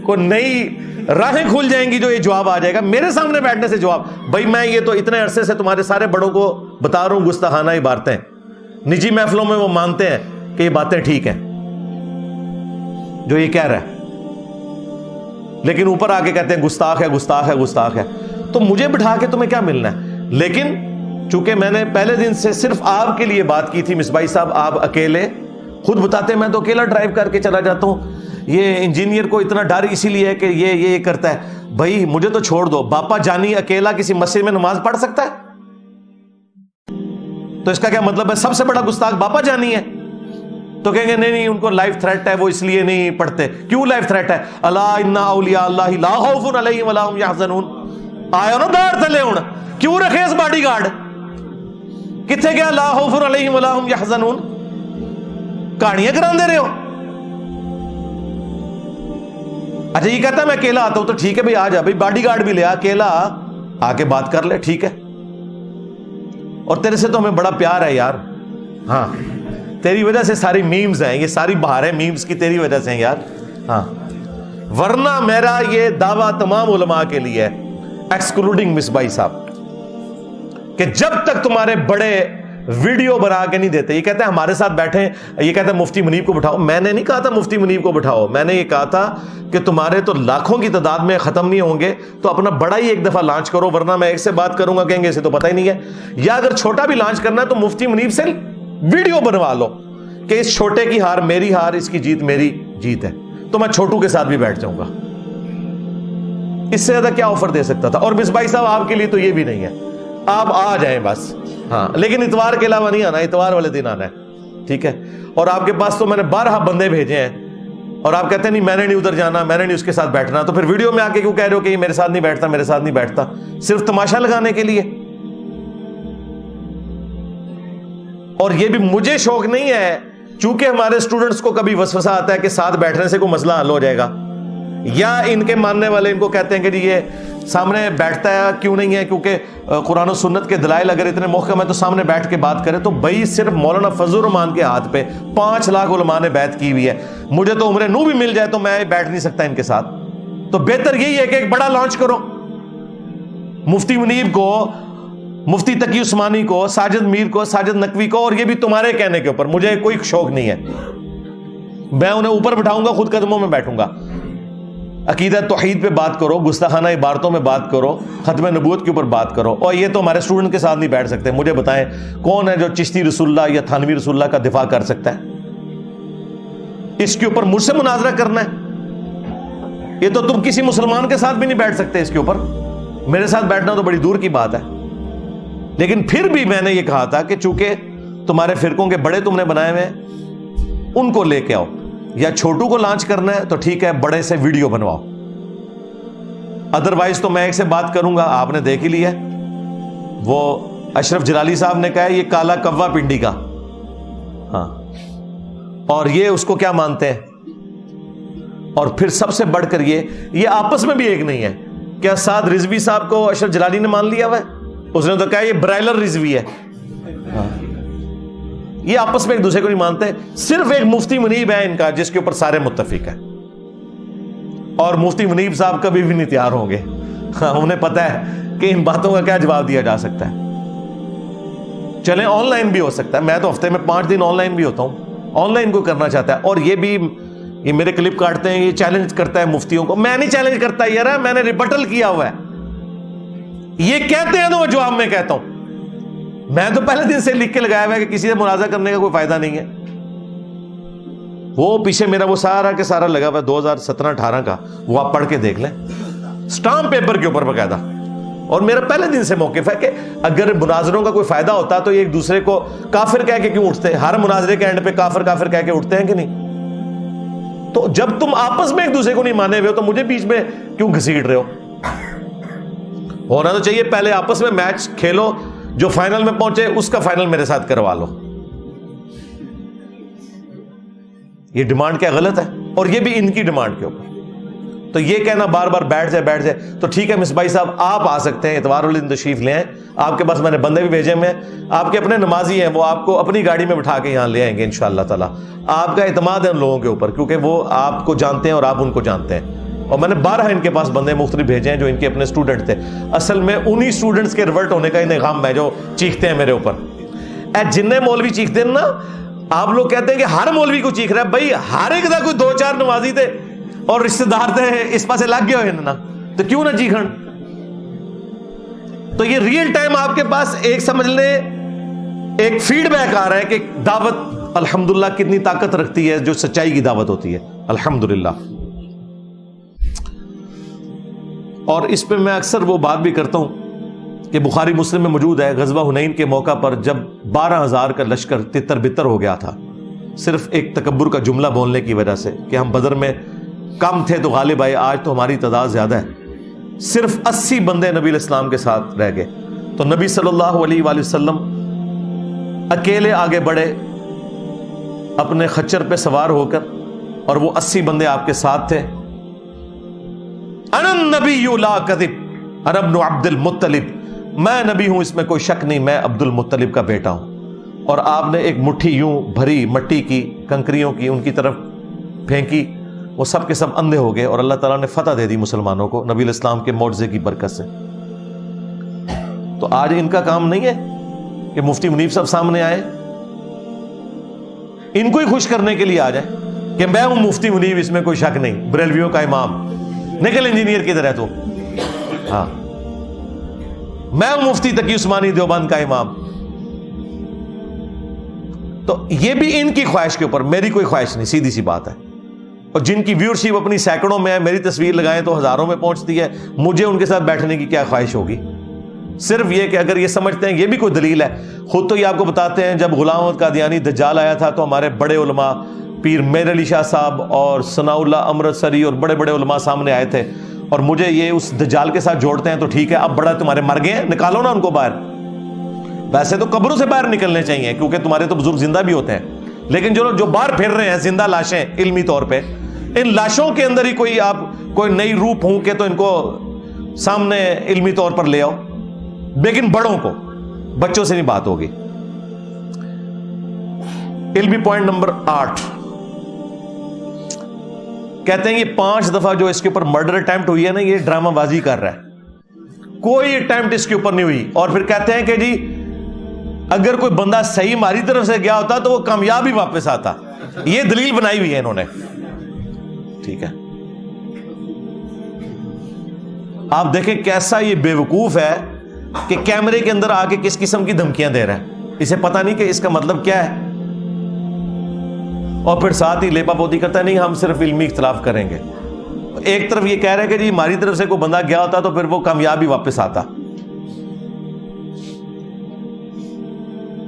کوئی نئی راہیں کھل جائیں گی جو یہ جواب آ جائے گا میرے سامنے بیٹھنے سے جواب. بھائی میں یہ تو اتنے عرصے سے تمہارے سارے بڑوں کو بتا رہا ہوں گستاخانہ عبارتیں, نجی محفلوں میں وہ مانتے ہیں کہ یہ باتیں ٹھیک ہیں جو یہ کہہ رہا ہے, لیکن اوپر آ کے کہتے ہیں گستاخ ہے گستاخ ہے گستاخ ہے. تو مجھے بٹھا کے تمہیں کیا ملنا ہے. لیکن چونکہ میں نے پہلے دن سے صرف آپ کے لیے بات کی تھی, مصباحی صاحب آپ اکیلے خود بتاتے ہیں میں تو اکیلا ڈرائیو کر کے چلا جاتا ہوں, یہ انجینئر کو اتنا ڈر اسی لیے ہے کہ یہ کرتا ہے. بھائی مجھے تو چھوڑ دو, باپا جانی اکیلا کسی مسجد میں نماز پڑھ سکتا ہے؟ تو اس کا کیا مطلب ہے سب سے بڑا گستاخ باپا جانی ہے؟ تو کہیں گے نہیں ان کو لائف تھریٹ ہے وہ اس لیے نہیں پڑھتے. کیوں لائف تھریٹ ہے؟ الا ان اولیاء اللہ لا خوف علیہم ولا هم یحزنون. آیا نا دار تھلے ہوں, کیوں رکھے اس باڈی گارڈ؟ کتنے گیا لا خوف علیہم ولا هم یحزنون؟ کہانیاں کران دے رہے ہو. اچھا یہ کہتا ہے میں اکیلا آتا ہوں, تو ٹھیک ہے بھائی آ جا, بھائی باڈی گارڈ بھی لے, اکیلا آ کے بات کر لے, ٹھیک ہے. اور تیرے سے تو ہمیں بڑا پیار ہے یار. ہاں, تیری وجہ سے ساری میمز ہیں, یہ ساری بہاریں میمز کی تیری وجہ سے ہیں یار. ہاں, ورنہ میرا یہ دعویٰ تمام علماء کے لیے ہے ایکسکلوڈنگ مصباحی صاحب کہ جب تک تمہارے بڑے ویڈیو بنا کے نہیں دیتے, یہ کہتے ہیں ہمارے ساتھ بیٹھیں, یہ کہتے ہیں مفتی منیب کو بٹھاؤ. میں نے نہیں کہا تھا مفتی منیب کو بٹھاؤ, میں نے یہ کہا تھا کہ تمہارے تو لاکھوں کی تعداد میں ختم نہیں ہوں گے تو اپنا بڑا ہی ایک دفعہ لانچ کرو, ورنہ میں ایک سے بات کروں گا کہیں گے اسے تو پتہ ہی نہیں ہے. یا اگر چھوٹا بھی لانچ کرنا ہے تو مفتی منیب سے ویڈیو بنوا لو کہ اس چھوٹے کی ہار میری ہار, اس کی جیت میری جیت ہے, تو میں چھوٹو کے ساتھ بھی بیٹھ جاؤں گا. اس سے زیادہ کیا آفر دے سکتا تھا. اور مصباحی صاحب آپ کے لیے تو یہ بھی نہیں ہے, آپ آ جائیں بس. ہاں, لیکن اتوار کے علاوہ نہیں آنا, اتوار والے دن آنا ہے, ٹھیک ہے. اور آپ کے پاس تو میں نے 12 بندے بھیجے ہیں اور آپ کہتے ہیں نہیں میں نے نہیں ادھر جانا, میں نے نہیں اس کے ساتھ بیٹھنا, تو پھر ویڈیو میں آ کے کیوں کہہ رہے ہو کہ یہ میرے ساتھ نہیں بیٹھتا, میرے ساتھ نہیں بیٹھتا, صرف تماشا لگانے کے لیے. اور یہ بھی مجھے شوق نہیں ہے, چونکہ ہمارے اسٹوڈنٹس کو کبھی وسوسہ آتا ہے کہ ساتھ بیٹھنے سے کوئی مسئلہ حل ہو جائے گا, یا ان کے ماننے والے ان کو کہتے ہیں کہ جی یہ سامنے بیٹھتا ہے کیوں نہیں ہے, کیونکہ قرآن و سنت کے دلائل اگر اتنے محکم ہے تو سامنے بیٹھ کے بات کرے. تو بھائی صرف مولانا فضل الرحمان کے ہاتھ پہ 5 لاکھ علماء نے بیعت کی ہوئی ہے, مجھے تو عمر نو بھی مل جائے تو میں بیٹھ نہیں سکتا ان کے ساتھ. تو بہتر یہی ہے کہ ایک بڑا لانچ کرو, مفتی منیب کو, مفتی تقی عثمانی کو, ساجد میر کو, ساجد نقوی کو, اور یہ بھی تمہارے کہنے کے اوپر, مجھے کوئی شوق نہیں ہے, میں انہیں اوپر بٹھاؤں گا, خود قدموں میں بیٹھوں گا. عقیدہ توحید پہ بات کرو, گستاخانہ عبارتوں میں بات کرو, ختم نبوت کے اوپر بات کرو. اور یہ تو ہمارے اسٹوڈنٹ کے ساتھ نہیں بیٹھ سکتے. مجھے بتائیں کون ہے جو چشتی رسول اللہ یا تھانوی رسول اللہ کا دفاع کر سکتا ہے؟ اس کے اوپر مجھ سے مناظرہ کرنا ہے؟ یہ تو تم کسی مسلمان کے ساتھ بھی نہیں بیٹھ سکتے اس کے اوپر. میرے ساتھ بیٹھنا تو بڑی دور کی بات ہے. لیکن پھر بھی میں نے یہ کہا تھا کہ چونکہ تمہارے فرقوں کے بڑے تم نے بنائے ہوئے ہیں, ان کو لے کے آؤ, یا چھوٹو کو لانچ کرنا ہے تو ٹھیک ہے, بڑے سے ویڈیو بنواؤ. ادروائز تو میں ایک سے بات کروں گا, آپ نے دیکھ ہی لیا, وہ اشرف جلالی صاحب نے کہا یہ کالا کوا پنڈی کا, ہاں, اور یہ اس کو کیا مانتے ہیں. اور پھر سب سے بڑھ کر یہ آپس میں بھی ایک نہیں ہے. کیا سعد رضوی صاحب کو اشرف جلالی نے مان لیا ہوا ہے؟ اس نے تو کہا یہ برائلر رضوی ہے. یہ آپس میں ایک دوسرے کو نہیں مانتے. صرف ایک مفتی منیب ہے ان کا جس کے اوپر سارے متفق ہیں, اور مفتی منیب صاحب کبھی بھی نہیں تیار ہوں گے. انہیں پتا ہے کہ ان باتوں کا کیا جواب دیا جا سکتا ہے. چلیں آن لائن بھی ہو سکتا ہے, میں تو ہفتے میں 5 دن آن لائن بھی ہوتا ہوں. آن لائن کوئی کرنا چاہتا ہے, اور یہ بھی یہ میرے کلپ کاٹتے ہیں, یہ چیلنج کرتا ہے مفتیوں کو. میں نہیں چیلنج کرتا یار, میں نے ریبٹل کیا ہوا ہے. یہ کہتے ہیں تو وہ جواب میں کہتا ہوں. میں تو پہلے دن سے لکھ کے لگایا ہوا ہے کہ کسی سے مناظرہ کرنے کا کوئی فائدہ نہیں ہے. وہ پیچھے میرا وہ سارا کے سارا لگا ہوا ہے 2017-18 کا, وہ آپ پڑھ کے دیکھ لیں, سٹامپ پیپر کے اوپر باقاعدہ. اور میرا پہلے دن سے موقف ہے کہ اگر مناظروں کا کوئی فائدہ ہوتا تو ایک دوسرے کو کافر کہہ کے کیوں اٹھتے؟ ہر مناظرے کے اینڈ پہ کافر کافر کہہ کے اٹھتے ہیں کہ نہیں؟ تو جب تم آپس میں ایک دوسرے کو نہیں مانے ہوئے ہو تو مجھے بیچ میں کیوں گھسیٹ رہے ہو؟ ہونا تو چاہیے پہلے آپس میں میچ کھیلو, جو فائنل میں پہنچے اس کا فائنل میرے ساتھ کروا لو. یہ ڈیمانڈ کیا غلط ہے؟ اور یہ بھی ان کی ڈیمانڈ کے اوپر. تو یہ کہنا بار بار بیٹھ جائے تو ٹھیک ہے مصباحی صاحب آپ آ سکتے ہیں, اتوار والے دن تشریف لے آئیں. آپ کے پاس میں نے بندے بھی بھیجے ہوئے ہیں, آپ کے اپنے نمازی ہیں, وہ آپ کو اپنی گاڑی میں بٹھا کے یہاں لے آئیں گے انشاءاللہ تعالی. آپ کا اعتماد ہے ان لوگوں کے اوپر, کیونکہ وہ آپ کو جانتے ہیں اور آپ ان کو جانتے ہیں. اور میں نے 12 ان کے پاس بندے مختلف بھیجے ہیں جو ان کے اپنے اسٹوڈنٹ تھے. اصل میں انہی اسٹوڈنٹس کے ریورٹ ہونے کا انہیں غم ہے جو چیختے ہیں میرے اوپر. اے جننے مولوی چیختے ہیں نا, آپ لوگ کہتے ہیں کہ ہر مولوی کو چیخ رہا ہے. بھائی ہر ایک دا کوئی 2-4 نمازی تھے اور رشتہ دار تھے, اس پاسے لگ گئے ہوئے نا, تو کیوں نہ چیخن. تو یہ ریئل ٹائم آپ کے پاس ایک سمجھ لیں ایک فیڈ بیک آ رہا ہے کہ دعوت الحمدللہ کتنی طاقت رکھتی ہے جو سچائی کی دعوت ہوتی ہے الحمدللہ. اور اس پہ میں اکثر وہ بات بھی کرتا ہوں کہ بخاری مسلم میں موجود ہے, غزوہ حنین کے موقع پر جب 12,000 کا لشکر تتر بتر ہو گیا تھا, صرف ایک تکبر کا جملہ بولنے کی وجہ سے کہ ہم بدر میں کم تھے تو غالب آئے, آج تو ہماری تعداد زیادہ ہے. صرف 80 بندے نبی علیہ السلام کے ساتھ رہ گئے. تو نبی صلی اللہ علیہ وآلہ وسلم اکیلے آگے بڑھے اپنے خچر پہ سوار ہو کر, اور وہ 80 بندے آپ کے ساتھ تھے. انا النبی لا کذب انا ابن عبد المطلب, میں نبی ہوں اس میں کوئی شک نہیں, میں عبد المطلب کا بیٹا ہوں. اور آپ نے ایک مٹھی یوں بھری مٹی کی کنکریوں کی ان کی طرف پھینکی, وہ سب کے سب اندھے ہو گئے, اور اللہ تعالیٰ نے فتح دے دی مسلمانوں کو نبی علیہ السلام کے معجزے کی برکت سے. تو آج ان کا کام نہیں ہے کہ مفتی منیب صاحب سامنے آئے, ان کو ہی خوش کرنے کے لیے آ جائے کہ میں ہوں مفتی منیب, اس میں کوئی شک نہیں, بریلویوں کا امام, نکل انجینئر کی طرح تو, ہاں میں ہوں مفتی تقی عثمانی دیوبند کا امام. تو یہ بھی ان کی خواہش کے اوپر, میری کوئی خواہش نہیں, سیدھی سی بات ہے. اور جن کی ویورشپ اپنی سینکڑوں میں ہے, میری تصویر لگائیں تو ہزاروں میں پہنچتی ہے, مجھے ان کے ساتھ بیٹھنے کی کیا خواہش ہوگی. صرف یہ کہ اگر یہ سمجھتے ہیں, یہ بھی کوئی دلیل ہے, خود تو یہ آپ کو بتاتے ہیں جب غلام احمد قادیانی دجال آیا تھا تو ہمارے بڑے علماء پیر میر علی شاہ صاحب اور ثناء اللہ امرتسری اور بڑے بڑے علماء سامنے آئے تھے اور مجھے یہ اس دجال کے ساتھ جوڑتے ہیں تو ٹھیک ہے، اب بڑا تمہارے مر گئے ہیں، نکالو نا ان کو باہر. ویسے تو قبروں سے باہر نکلنے چاہیے کیونکہ تمہارے تو بزرگ زندہ بھی ہوتے ہیں، لیکن جو باہر پھر رہے ہیں زندہ لاشیں علمی طور پہ، ان لاشوں کے اندر ہی کوئی آپ کوئی نئی روح پھونک کے تو ان کو سامنے علمی طور پر لے آؤ، لیکن بڑوں کو، بچوں سے نہیں بات ہوگی. علمی پوائنٹ نمبر 8 کہتے ہیں یہ 5 دفعہ جو اس کے اوپر مرڈر اٹیمپٹ ہوئی ہے نا، یہ ڈرامہ بازی کر رہا ہے، کوئی اٹیمپٹ اس کے اوپر نہیں ہوئی. اور پھر کہتے ہیں کہ جی اگر کوئی بندہ صحیح ہماری طرف سے گیا ہوتا تو وہ کامیاب ہی واپس آتا. یہ دلیل بنائی ہوئی ہے انہوں نے. ٹھیک ہے، آپ دیکھیں کیسا یہ بے وقوف ہے کہ کیمرے کے اندر آ کے کس قسم کی دھمکیاں دے رہا ہے، اسے پتہ نہیں کہ اس کا مطلب کیا ہے، اور پھر ساتھ ہی لیپا پوتی کرتا ہے نہیں ہم صرف علمی اختلاف کریں گے. ایک طرف یہ کہہ رہے کہ جی ہماری طرف سے کوئی بندہ گیا ہوتا تو پھر وہ کامیابی واپس آتا.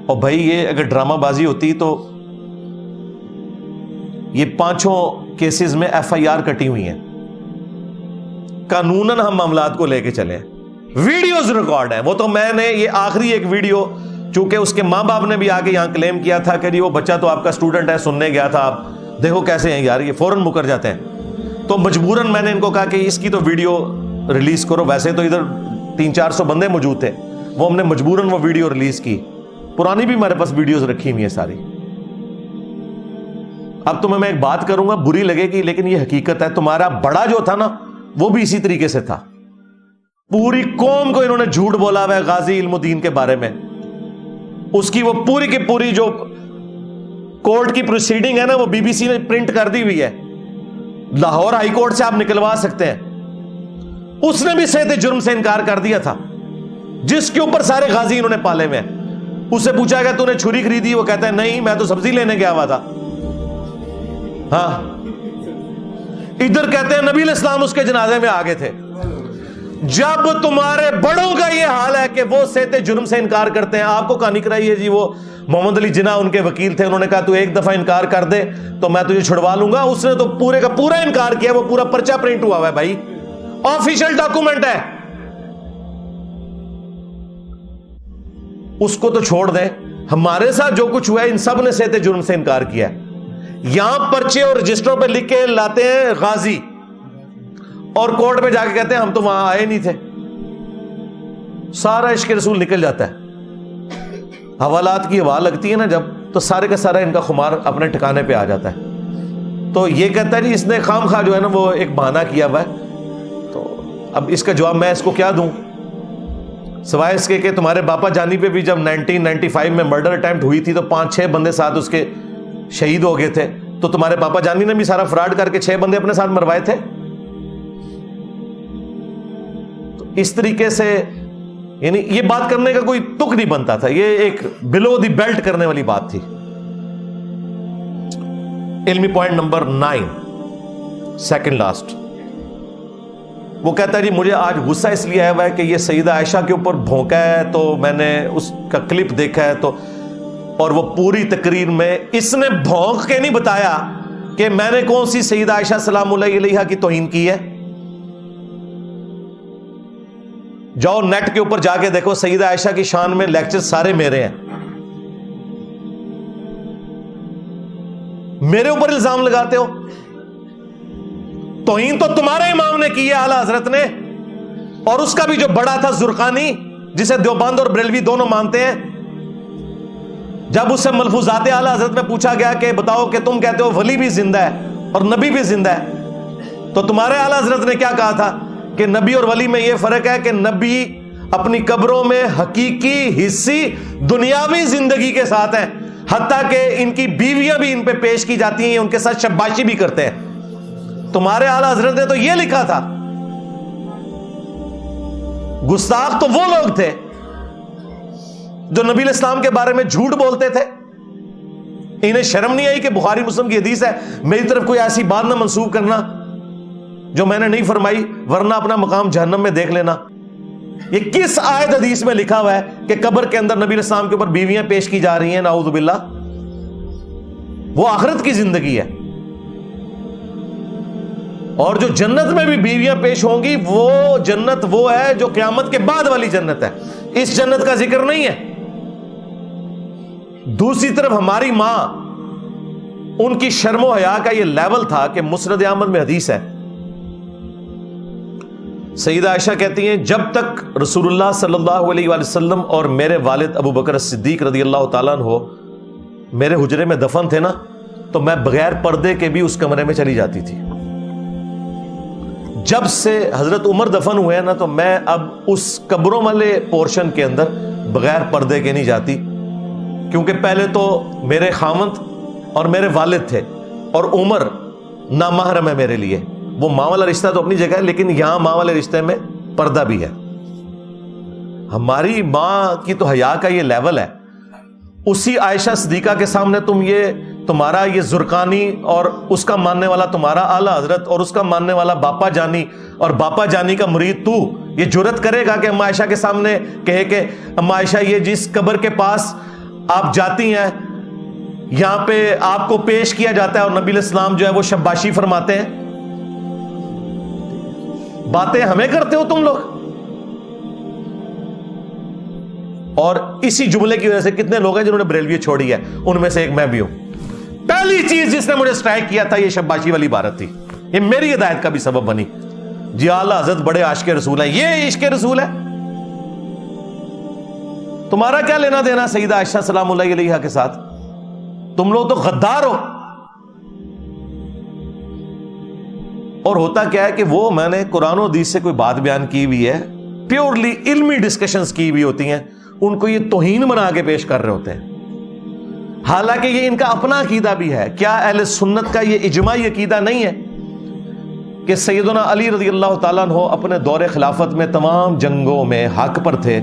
اور بھائی یہ اگر ڈرامہ بازی ہوتی تو یہ 5 کیسز میں FIR کٹی ہوئی ہیں، قانوناً ہم معاملات کو لے کے چلیں، ویڈیوز ریکارڈ ہیں. وہ تو میں نے یہ آخری ایک ویڈیو، چونکہ اس کے ماں باپ نے بھی آگے یہاں کلیم کیا تھا کہ جی وہ بچہ تو آپ کا اسٹوڈنٹ ہے، سننے گیا تھا، آپ دیکھو کیسے ہیں یار، یہ فوراً مکر جاتے ہیں. تو مجبوراً میں نے ان کو کہا کہ اس کی تو ویڈیو ریلیز کرو. ویسے تو ادھر 300-400 بندے موجود تھے، وہ ہم نے مجبوراً وہ ویڈیو ریلیز کی. پرانی بھی ہمارے پاس ویڈیوز رکھی ہوئی ہیں ساری. اب تمہیں میں ایک بات کروں گا، بری لگے گی لیکن یہ حقیقت ہے. تمہارا بڑا جو تھا نا وہ بھی اسی طریقے سے تھا. پوری قوم کو انہوں نے جھوٹ بولا ہوا ہے غازی علم الدین کے بارے میں. اس کی وہ پوری کی پوری جو کورٹ کی پروسیڈنگ ہے نا، وہ BBC نے پرنٹ کر دی ہوئی ہے، لاہور ہائی کورٹ سے آپ نکلوا سکتے ہیں. اس نے بھی صحت جرم سے انکار کر دیا تھا، جس کے اوپر سارے غازی انہوں نے پالے ہوئے ہیں. اس سے پوچھا گیا تو نے چھری خریدی؟ وہ کہتا ہے نہیں میں تو سبزی لینے گیا ہوا تھا. ہاں، ادھر کہتے ہیں نبی علیہ السلام اس کے جنازے میں آگے تھے. جب تمہارے بڑوں کا یہ حال ہے کہ وہ صحت جرم سے انکار کرتے ہیں، آپ کو کہانی کرائی ہے جی وہ محمد علی جناح ان کے وکیل تھے، انہوں نے کہا تو ایک دفعہ انکار کر دے تو میں تجھے چھڑوا لوں گا. اس نے تو پورے کا پورا انکار کیا، وہ پورا پرچہ پرنٹ ہوا ہے بھائی، آفیشل ڈاکومنٹ ہے. اس کو تو چھوڑ دیں، ہمارے ساتھ جو کچھ ہوا ہے ان سب نے صحت جرم سے انکار کیا ہے. یہاں پرچے اور رجسٹروں پہ لکھ کے لاتے ہیں غازی، اور کورٹ پہ جا کے کہتے ہیں ہم تو وہاں آئے نہیں تھے. سارا عشق رسول نکل جاتا ہے. حوالات کی ہوا لگتی ہے نا جب، تو سارے کا سارا ان کا خمار اپنے ٹھکانے پہ آ جاتا ہے. تو یہ کہتا ہے جی اس نے خام خواہ جو ہے نا وہ ایک بہانہ کیا ہوا ہے. تو اب اس کا جواب میں اس کو کیا دوں سوائے اس کے کہ تمہارے باپا جانی پہ بھی جب 1995 میں مرڈر اٹیمپٹ ہوئی تھی تو 5-6 بندے ساتھ اس کے شہید ہو گئے تھے. تو تمہارے پاپا جانی نے بھی سارا فراڈ کر کے 6 بندے اپنے ساتھ مروائے تھے. تو اس طریقے سے یعنی یہ بات کرنے کا کوئی تک نہیں بنتا تھا، یہ ایک بلو دی بیلٹ کرنے والی بات تھی. علمی پوائنٹ نمبر 9 سیکنڈ لاسٹ، وہ کہتا ہے جی مجھے آج غصہ اس لیے آیا ہوا ہے کہ یہ سیدہ عائشہ کے اوپر بھونکا ہے تو میں نے اس کا کلپ دیکھا ہے. تو اور وہ پوری تقریر میں اس نے بھونک کے نہیں بتایا کہ میں نے کون سی سیدہ عائشہ سلام اللہ علیہا کی توہین کی ہے. جاؤ نیٹ کے اوپر جا کے دیکھو، سیدہ عائشہ کی شان میں لیکچر سارے میرے ہیں. میرے اوپر الزام لگاتے ہو، توہین تو تمہارے امام نے کی ہے اعلی حضرت نے. اور اس کا بھی جو بڑا تھا زرقانی، جسے دیوبند اور بریلوی دونوں مانتے ہیں، جب اس سے ملفوظات اعلی حضرت میں پوچھا گیا کہ بتاؤ کہ تم کہتے ہو ولی بھی زندہ ہے اور نبی بھی زندہ ہے، تو تمہارے اعلی حضرت نے کیا کہا تھا کہ نبی اور ولی میں یہ فرق ہے کہ نبی اپنی قبروں میں حقیقی حصی دنیاوی زندگی کے ساتھ ہیں، حتیٰ کہ ان کی بیویاں بھی ان پہ پیش کی جاتی ہیں، ان کے ساتھ شباشی بھی کرتے ہیں. تمہارے اعلی حضرت نے تو یہ لکھا تھا. گستاخ تو وہ لوگ تھے جو نبی علیہ السلام کے بارے میں جھوٹ بولتے تھے. انہیں شرم نہیں آئی کہ بخاری مسلم کی حدیث ہے، میری طرف کوئی ایسی بات نہ منسوب کرنا جو میں نے نہیں فرمائی، ورنہ اپنا مقام جہنم میں دیکھ لینا. یہ کس آیت حدیث میں لکھا ہوا ہے کہ قبر کے اندر نبی علیہ السلام کے اوپر بیویاں پیش کی جا رہی ہیں؟ نعوذ باللہ. وہ آخرت کی زندگی ہے. اور جو جنت میں بھی بیویاں پیش ہوں گی وہ جنت وہ ہے جو قیامت کے بعد والی جنت ہے, اس جنت کا ذکر نہیں ہے. دوسری طرف ہماری ماں, ان کی شرم و حیا کا یہ لیول تھا کہ مسند احمد میں حدیث ہے, سیدہ عائشہ کہتی ہیں جب تک رسول اللہ صلی اللہ علیہ وآلہ وسلم اور میرے والد ابو بکر صدیق رضی اللہ تعالیٰ عنہ میرے حجرے میں دفن تھے نا, تو میں بغیر پردے کے بھی اس کمرے میں چلی جاتی تھی. جب سے حضرت عمر دفن ہوئے نا تو میں اب اس قبروں والے پورشن کے اندر بغیر پردے کے نہیں جاتی, کیونکہ پہلے تو میرے خاوند اور میرے والد تھے اور عمر نامحرم ہے میرے لیے. وہ ماں والا رشتہ تو اپنی جگہ ہے, لیکن یہاں ماں والے رشتے میں پردہ بھی ہے. ہماری ماں کی تو حیا کا یہ لیول ہے. اسی عائشہ صدیقہ کے سامنے تمہارا یہ زرقانی اور اس کا ماننے والا تمہارا اعلیٰ حضرت اور اس کا ماننے والا باپا جانی اور باپا جانی کا مرید تو یہ جرت کرے گا کہ اما عائشہ کے سامنے کہے کہ اما عائشہ یہ جس قبر کے پاس آپ جاتی ہیں یہاں پہ آپ کو پیش کیا جاتا ہے اور نبی علیہ السلام جو ہے وہ شباشی فرماتے ہیں. باتیں ہمیں کرتے ہو تم لوگ. اور اسی جملے کی وجہ سے کتنے لوگ ہیں جنہوں نے بریلوی چھوڑی ہے, ان میں سے ایک میں بھی ہوں. پہلی چیز جس نے مجھے سٹرائک کیا تھا یہ شباشی والی عبارت تھی, یہ میری ہدایت کا بھی سبب بنی. جی اعلیٰ حضرت بڑے عاشق رسول ہیں, یہ عشق رسول ہے. تمہارا کیا لینا دینا سیدہ عائشہ سلام اللہ علیہا کے ساتھ؟ تم لوگ تو غدار ہو. اور ہوتا کیا ہے کہ وہ میں نے قرآن و حدیث سے کوئی بات بیان کی ہوئی ہے, پیورلی علمی ڈسکشنز کی ہوئی ہوتی ہیں, ان کو یہ توہین بنا کے پیش کر رہے ہوتے ہیں, حالانکہ یہ ان کا اپنا عقیدہ بھی ہے. کیا اہل سنت کا یہ اجماعی عقیدہ نہیں ہے کہ سیدنا علی رضی اللہ تعالیٰ عنہ اپنے دور خلافت میں تمام جنگوں میں حق پر تھے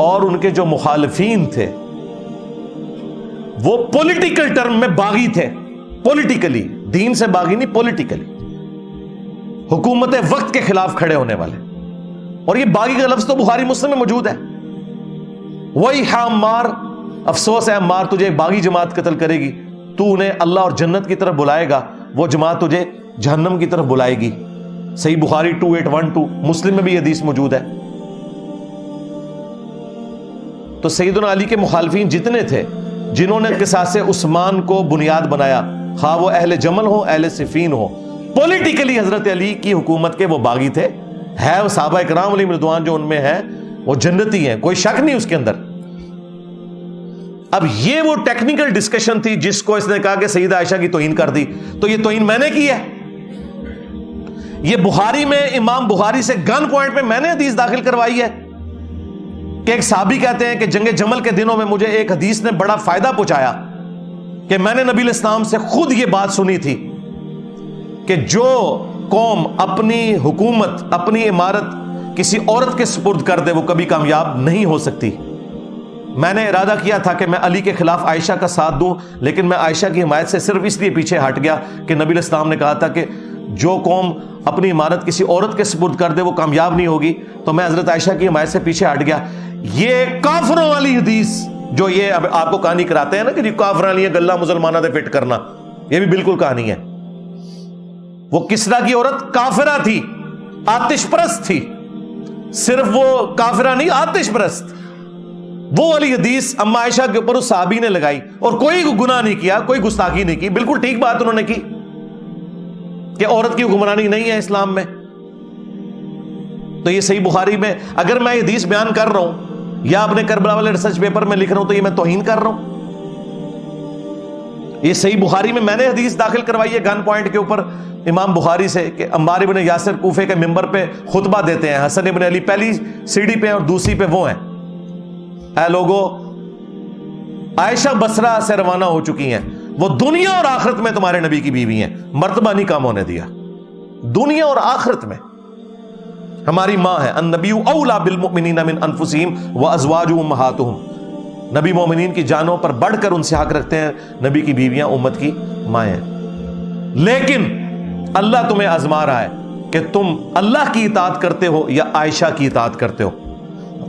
اور ان کے جو مخالفین تھے وہ پولیٹیکل ٹرم میں باغی تھے, پولیٹیکلی, دین سے باغی نہیں, پولیٹیکلی حکومت وقت کے خلاف کھڑے ہونے والے. اور یہ باغی کا لفظ تو بخاری مسلم میں موجود ہے. وہی عمار, افسوس ہے عمار, تجھے ایک باغی جماعت قتل کرے گی, تو انہیں اللہ اور جنت کی طرف بلائے گا, وہ جماعت تجھے جہنم کی طرف بلائے گی. صحیح بخاری 2812, مسلم میں بھی حدیث موجود ہے. تو سیدنا علی کے مخالفین جتنے تھے جنہوں نے قصاص عثمان کو بنیاد بنایا, خواہ وہ اہل جمل ہو اہل صفین ہو, پولیٹیکلی حضرت علی کی حکومت کے وہ باغی تھے. ہے وہ صحابہ کرام علیہم رضوان جو ان میں ہیں وہ جنتی ہیں, کوئی شک نہیں اس کے اندر. اب یہ وہ ٹیکنیکل ڈسکشن تھی جس کو اس نے کہا کہ سیدہ عائشہ کی توہین کر دی, تو یہ توہین میں نے کی ہے. یہ بخاری میں امام بخاری سے گن پوائنٹ پہ میں نے حدیث داخل کروائی ہے کہ ایک صحابی کہتے ہیں کہ جنگ جمل کے دنوں میں مجھے ایک حدیث نے بڑا فائدہ پہنچایا کہ میں نے نبی علیہ السلام سے خود یہ بات سنی تھی کہ جو قوم اپنی حکومت, اپنی عمارت کسی عورت کے سپرد کر دے وہ کبھی کامیاب نہیں ہو سکتی. میں نے ارادہ کیا تھا کہ میں علی کے خلاف عائشہ کا ساتھ دوں, لیکن میں عائشہ کی حمایت سے صرف اس لیے پیچھے ہٹ گیا کہ نبی علیہ السلام نے کہا تھا کہ جو قوم اپنی عمارت کسی عورت کے سپرد کر دے وہ کامیاب نہیں ہوگی, تو میں حضرت عائشہ کی حمایت سے پیچھے ہٹ گیا. یہ کافروں والی حدیث جو یہ اب آپ کو کہانی کراتے ہیں نا کہ کافر والی گلہ مسلمانہ دے فٹ کرنا, یہ بھی بالکل کہانی ہے. وہ کسرا کی عورت کافرہ تھی, آتش پرست تھی, صرف وہ کافرہ نہیں آتش پرست. وہ والی حدیث اما عائشہ کے اوپر اس صحابی نے لگائی اور کوئی گناہ نہیں کیا, کوئی گستاخی نہیں کی, بالکل ٹھیک بات انہوں نے کی کہ عورت کی حکمرانی نہیں ہے اسلام میں. تو یہ صحیح بخاری میں اگر میں حدیث بیان کر رہا ہوں یا اپنے کربلا والے ریسرچ پیپر میں لکھ رہا ہوں تو یہ میں توہین کر رہا ہوں. یہ صحیح بخاری میں نے حدیث داخل کروائی ہے گن پوائنٹ کے اوپر امام بخاری سے کہ عمار ابن یاسر کوفے کے ممبر پہ خطبہ دیتے ہیں, حسن ابن علی پہلی سیڑھی پہ اور دوسری پہ وہ ہیں, اے لوگو عائشہ بصرہ سے روانہ ہو چکی ہیں, وہ دنیا اور آخرت میں تمہارے نبی کی بیوی ہیں, مرتبہ نہیں کم ہونے دیا. دنیا اور آخرت میں ہماری ماں ہے. النبی اولا بالمؤمنین من انفسہم وازواجہ امہاتہم, نبی مومنین کی جانوں پر بڑھ کر ان سے حق رکھتے ہیں, نبی کی بیویاں امت کی مائیں ہیں. لیکن اللہ تمہیں آزما رہا ہے کہ تم اللہ کی اطاعت کرتے ہو یا عائشہ کی اطاعت کرتے ہو.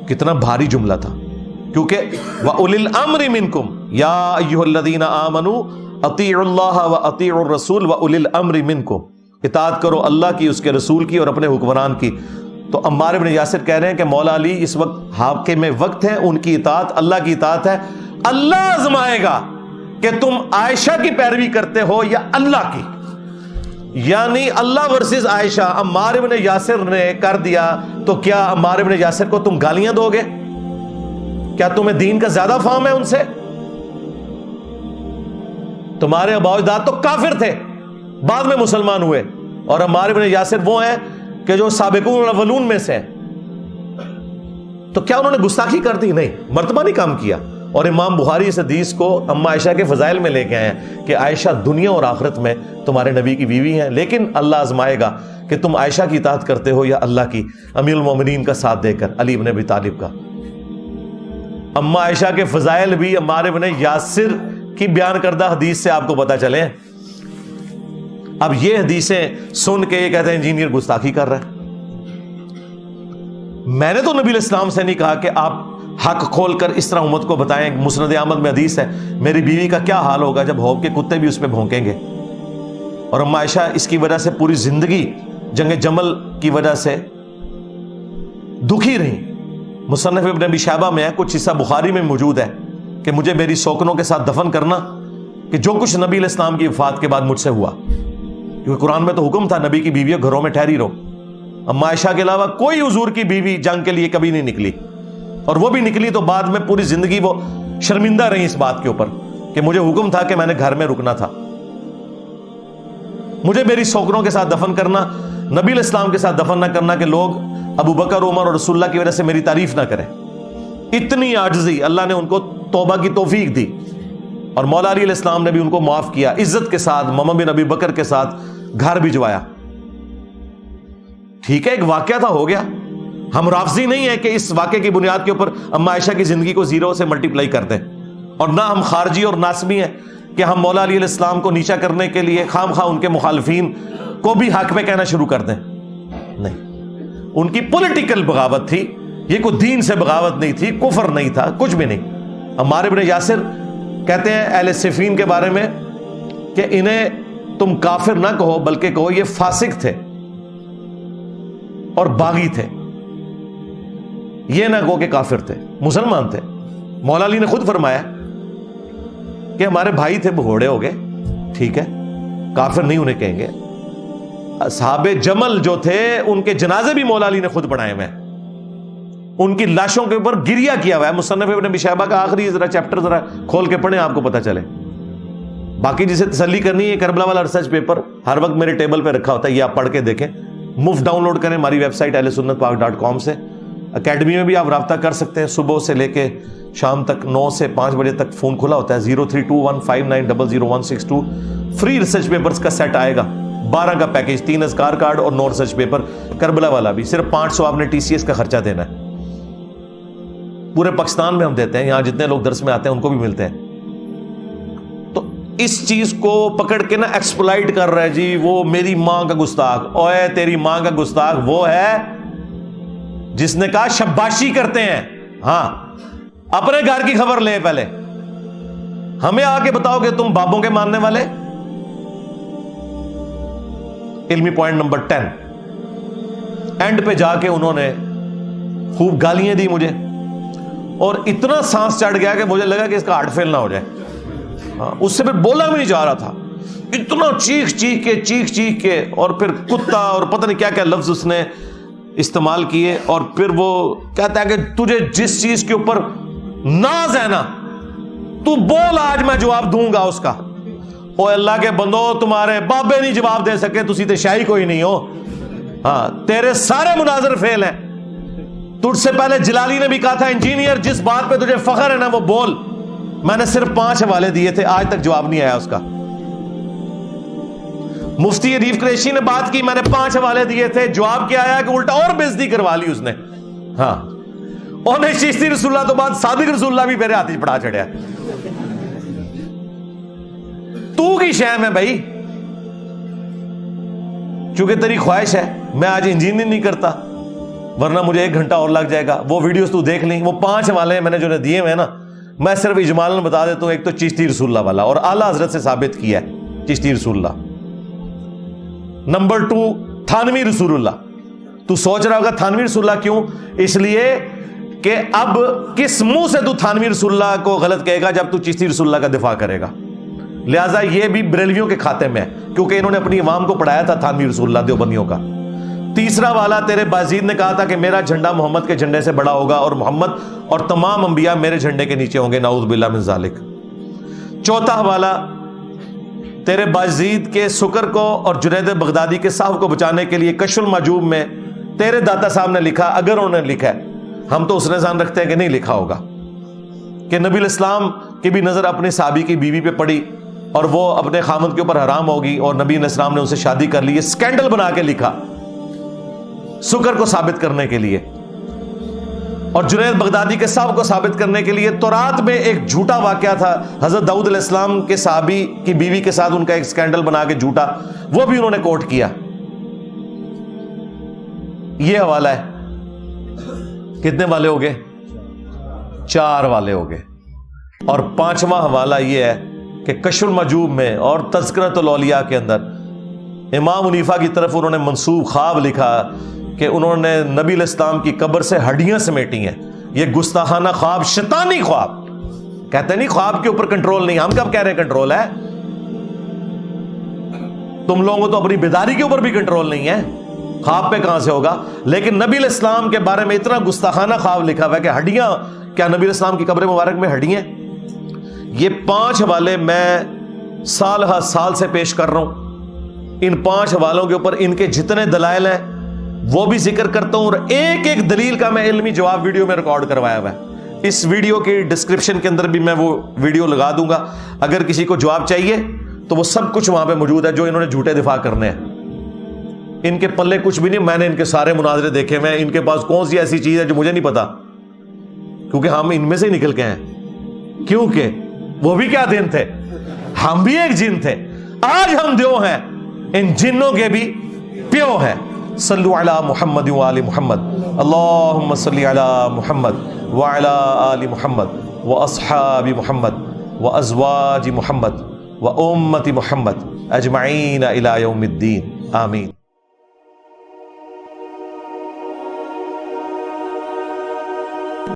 کتنا بھاری جملہ تھا, کیونکہ وَأُولِي الْأَمْرِ مِنْكُمْ يَا أَيُّهَا الَّذِينَ آمَنُوا اطیعوا اللہ و اطیعوا الرسول و اولی الامر منکم، اطاعت کرو اللہ کی، اس کے رسول کی اور اپنے حکمران کی۔ تو عمار بن یاسر کہہ رہے ہیں کہ مولا علی اس وقت حاکم وقت ہیں، ان کی اطاعت اللہ کی اطاعت ہے، اللہ آزمائے گا کہ تم عائشہ کی پیروی کرتے ہو یا اللہ کی، یعنی اللہ ورسز عائشہ۔ عمار بن یاسر نے کر دیا تو کیا عمار بن یاسر کو تم گالیاں دو گے؟ کیا تمہیں دین کا زیادہ فہم ہے ان سے؟ تمہارے آباء و اجداد تو کافر تھے، بعد میں مسلمان ہوئے، اور عمار بن یاسر وہ ہیں کہ جو سابقون الاولون میں سے ہیں۔ تو کیا انہوں نے گستاخی کر دی؟ نہیں، مرتبہ نہیں کام کیا۔ اور امام بخاری اس حدیث کو اما عائشہ کے فضائل میں لے کے آئے ہیں کہ عائشہ دنیا اور آخرت میں تمہارے نبی کی بیوی ہیں، لیکن اللہ آزمائے گا کہ تم عائشہ کی اطاعت کرتے ہو یا اللہ کی، امیر المومنین کا ساتھ دے کر، علی بن ابی طالب کا۔ اما عائشہ کے فضائل بھی عمار بن یاسر کی بیان کردہ حدیث سے آپ کو پتہ چلے ہیں۔ اب یہ حدیثیں سن کے یہ کہتے ہیں انجینئر گستاخی کر رہا ہے۔ میں نے تو نبی علیہ السلام سے نہیں کہا کہ آپ حق کھول کر اس طرح امت کو بتائیں۔ مسند احمد میں حدیث ہے، میری بیوی کا کیا حال ہوگا جب حوض کے کتے بھی اس پہ بھونکیں گے۔ اور اما عائشہ اس کی وجہ سے پوری زندگی جنگ جمل کی وجہ سے دکھی رہی۔ مصنف ابن ابی شیبہ میں ہے، کچھ حصہ بخاری میں موجود ہے کہ مجھے میری سوکنوں کے ساتھ دفن کرنا، کہ جو کچھ نبی علیہ السلام کی وفات کے بعد مجھ سے ہوا، کیونکہ قرآن میں تو حکم تھا نبی کی بیویوں گھروں میں ٹھہری رہو۔ اما عائشہ کے علاوہ کوئی حضور کی بیوی جنگ کے لیے کبھی نہیں نکلی، اور وہ بھی نکلی تو بعد میں پوری زندگی وہ شرمندہ رہی اس بات کے اوپر کہ مجھے حکم تھا کہ میں نے گھر میں رکنا تھا۔ مجھے میری سوکنوں کے ساتھ دفن کرنا، نبی علیہ السلام کے ساتھ دفن نہ کرنا کہ لوگ ابو بکر عمر اور رسول اللہ کی وجہ سے میری تعریف نہ کریں۔ اتنی عاجزی، اللہ نے ان کو توبہ کی توفیق دی، اور مولا علی علیہ السلام نے بھی ان کو معاف کیا، عزت کے ساتھ محمد بن ابی بکر کے ساتھ گھر بھجوایا۔ ٹھیک ہے، ایک واقعہ تھا، ہو گیا۔ ہم رافضی نہیں ہیں کہ اس واقعے کی بنیاد کے اوپر اما عائشہ کی زندگی کو زیرو سے ملٹیپلائی کر دیں، اور نہ ہم خارجی اور ناسبی ہیں کہ ہم مولا علی علیہ السلام کو نیچا کرنے کے لیے خام خواہ ان کے مخالفین کو بھی حق میں کہنا شروع کر دیں۔ نہیں، ان کی پولیٹیکل بغاوت تھی، یہ کوئی دین سے بغاوت نہیں تھی، کفر نہیں تھا، کچھ بھی نہیں۔ عمار بن یاسر کہتے ہیں اہل صفین کے بارے میں کہ انہیں تم کافر نہ کہو بلکہ کہو یہ فاسق تھے اور باغی تھے، یہ نہ کہو کہ کافر تھے، مسلمان تھے۔ مولا علی نے خود فرمایا کہ ہمارے بھائی تھے، بھگوڑے ہو گئے، ٹھیک ہے، کافر نہیں انہیں کہیں گے۔ اصحاب جمل جو تھے ان کے جنازے بھی مولا علی نے خود پڑھائے ہوئے ہیں، ان کی لاشوں کے اوپر گریہ کیا ہوا ہے۔ مصنف ابن ابی شیبہ کا آخری ذرا چیپٹر ذرا کھول کے پڑھیں، آپ کو پتہ چلے۔ باقی جسے تسلی کرنی ہے، کربلا والا ریسرچ پیپر ہر وقت میرے ٹیبل پہ رکھا ہوتا ہے، یہ آپ پڑھ کے دیکھیں، مفت ڈاؤن لوڈ کریں ہماری ویب سائٹ ahlsunnatpak.com سے۔ اکیڈمی میں بھی آپ رابطہ کر سکتے ہیں، صبح سے لے کے شام تک 9 سے 5 بجے تک فون کھلا ہوتا ہے، 032159000162۔ فری ریسرچ پیپرز کا سیٹ آئے گا، 12 کا پیکیج، 3 اذکار کارڈ اور 9 ریسرچ پیپر، کربلا والا بھی صرف 500 آپ نے TCS کا خرچہ دینا ہے۔ پورے پاکستان میں ہم دیتے ہیں، یہاں جتنے لوگ درس میں آتے ہیں ان کو بھی ملتے ہیں۔ تو اس چیز کو پکڑ کے نا ایکسپلائٹ کر رہا ہے جی وہ میری ماں کا گستاخ۔ اوے تیری ماں کا گستاخ وہ ہے جس نے کہا شباشی کرتے ہیں۔ ہاں، اپنے گھر کی خبر لے، پہلے ہمیں آ کے بتاؤ کہ تم بابوں کے ماننے والے۔ علمی پوائنٹ نمبر 10، اینڈ پہ جا کے انہوں نے خوب گالیاں دی مجھے، اور اتنا سانس چڑھ گیا کہ مجھے لگا کہ اس کا ہارٹ فیل نہ ہو جائے۔ اس سے پھر بولا بھی نہیں جا رہا تھا، اتنا چیخ چیخ کے، اور پھر کتا اور پتہ نہیں کیا کیا لفظ اس نے استعمال کیے، اور پھر وہ کہتا ہے کہ تجھے جس چیز کے اوپر ناز ہے نا تو بول، آج میں جواب دوں گا اس کا۔ او اللہ کے بندو، تمہارے بابے نہیں جواب دے سکے، تسی تے شاہی کوئی نہیں ہو۔ ہاں، تیرے سارے مناظر فیل ہیں۔ تجھ سے پہلے جلالی نے بھی کہا تھا انجینئر جس بات پہ تجھے فخر ہے نا وہ بول۔ میں نے صرف 5 حوالے دیے تھے، آج تک جواب نہیں آیا اس کا۔ مفتی ریف قریشی نے بات کی، میں نے 5 حوالے دیے تھے، جواب کیا آیا کہ الٹا اور بےزتی کروا لی اس نے۔ ہاں، اور نہیں، چشتی رسول اللہ تو بعد صادق رسول اللہ بھی میرے ہاتھ پڑھا چڑھیا۔ تو کی شیم ہے بھائی، چونکہ تیری خواہش ہے میں آج انجینئر نہیں کرتا ورنہ مجھے 1 گھنٹہ اور لگ جائے گا۔ وہ ویڈیوز تو دیکھ لیں، وہ 5 حوالے میں نے جو دیے ہوئے ہیں نا، میں صرف اجمالاً بتا دیتا ہوں. ایک تو چشتی رسول اللہ والا اور اعلیٰ حضرت سے ثابت کیا ہے چشتی رسول اللہ. نمبر 2 تھانوی رسول اللہ. تو سوچ رہا ہوگا تھانوی رسول اللہ کیوں؟ اس لیے کہ اب کس منہ سے تو تھانوی رسول اللہ کو غلط کہے گا جب تو چشتی رسول اللہ کا دفاع کرے گا. لہٰذا یہ بھی بریلویوں کے کھاتے میں ہے کیونکہ انہوں نے اپنی عوام کو پڑھایا تھا تھانوی رسول اللہ دیوبندیوں کا. تیسرا والا تیرے بازید نے کہا تھا کہ میرا جھنڈا محمد کے جھنڈے سے بڑا ہوگا اور محمد اور تمام انبیاء میرے جھنڈے کے نیچے ہوں گے، نعوذ باللہ من ذالک. چوتھا والا تیرے بازید کے سکر کو اور جنید بغدادی کے صاحب کو بچانے کے لیے کشف المحجوب میں تیرے داتا صاحب نے لکھا، اگر انہوں نے لکھا ہے، ہم تو اس نے ظان رکھتے ہیں کہ نہیں لکھا ہوگا، کہ نبی الاسلام کی بھی نظر اپنے صحابی کی بیوی پہ پڑی اور وہ اپنے خامد کے اوپر حرام ہوگی اور نبی علیہ السلام نے ان سے شادی کر لی. یہ سکینڈل بنا کے لکھا سکر کو ثابت کرنے کے لیے اور جنید بغدادی کے صاحب کو ثابت کرنے کے لیے. تورات میں ایک جھوٹا واقعہ تھا حضرت داؤد علیہ السلام کے صحابی کی بیوی کے ساتھ ان کا ایک سکینڈل بنا کے جھوٹا، وہ بھی انہوں نے کوٹ کیا. یہ حوالہ ہے. کتنے والے ہو گئے؟ 4 والے ہو گئے. اور 5واں حوالہ یہ ہے کہ کشف المحجوب میں اور تذکرۃ الاولیاء کے اندر امام حنیفہ کی طرف انہوں نے منسوب خواب لکھا کہ انہوں نے نبی علیہ السلام کی قبر سے ہڈیاں سمیٹی ہیں. یہ گستاخانہ خواب، شیطانی خواب. کہتے نہیں خواب کے اوپر کنٹرول نہیں، ہم کب کہہ رہے ہیں کنٹرول ہے؟ تم لوگوں کو تو اپنی بیداری کے اوپر بھی کنٹرول نہیں ہے. خواب پہ کہاں سے ہوگا؟ لیکن نبی علیہ السلام کے بارے میں اتنا گستاخانہ خواب لکھا ہوا ہے کہ ہڈیاں، کیا نبی علیہ السلام کی قبر مبارک میں ہڈیاں؟ یہ 5 حوالے میں سال ہر سال سے پیش کر رہا ہوں. ان 5 حوالوں کے اوپر ان کے جتنے دلائل ہیں وہ بھی ذکر کرتا ہوں اور ایک ایک دلیل کا میں علمی جواب ویڈیو میں ریکارڈ کروایا ہوا ہے. اس ویڈیو کی ڈسکرپشن کے اندر بھی میں وہ ویڈیو لگا دوں گا. اگر کسی کو جواب چاہیے تو وہ سب کچھ وہاں پہ موجود ہے جو انہوں نے جھوٹے دفاع کرنے ہیں. ان کے پلے کچھ بھی نہیں. میں نے ان کے سارے مناظرے دیکھے ہوئے ہیں. ان کے پاس کون سی ایسی چیز ہے جو مجھے نہیں پتا، کیونکہ ہم ان میں سے نکل کے ہیں. کیونکہ وہ بھی کیا دن تھے، ہم بھی ایک جن تھے. آج ہم دیو ہیں، ان جنوں کے بھی پیو ہیں. صلو علی محمد و آل محمد. اللہم صلی علی محمد وعلی آل محمد و اصحاب محمد و ازواج محمد و امت محمد اجمعین الی یوم الدین. آمین.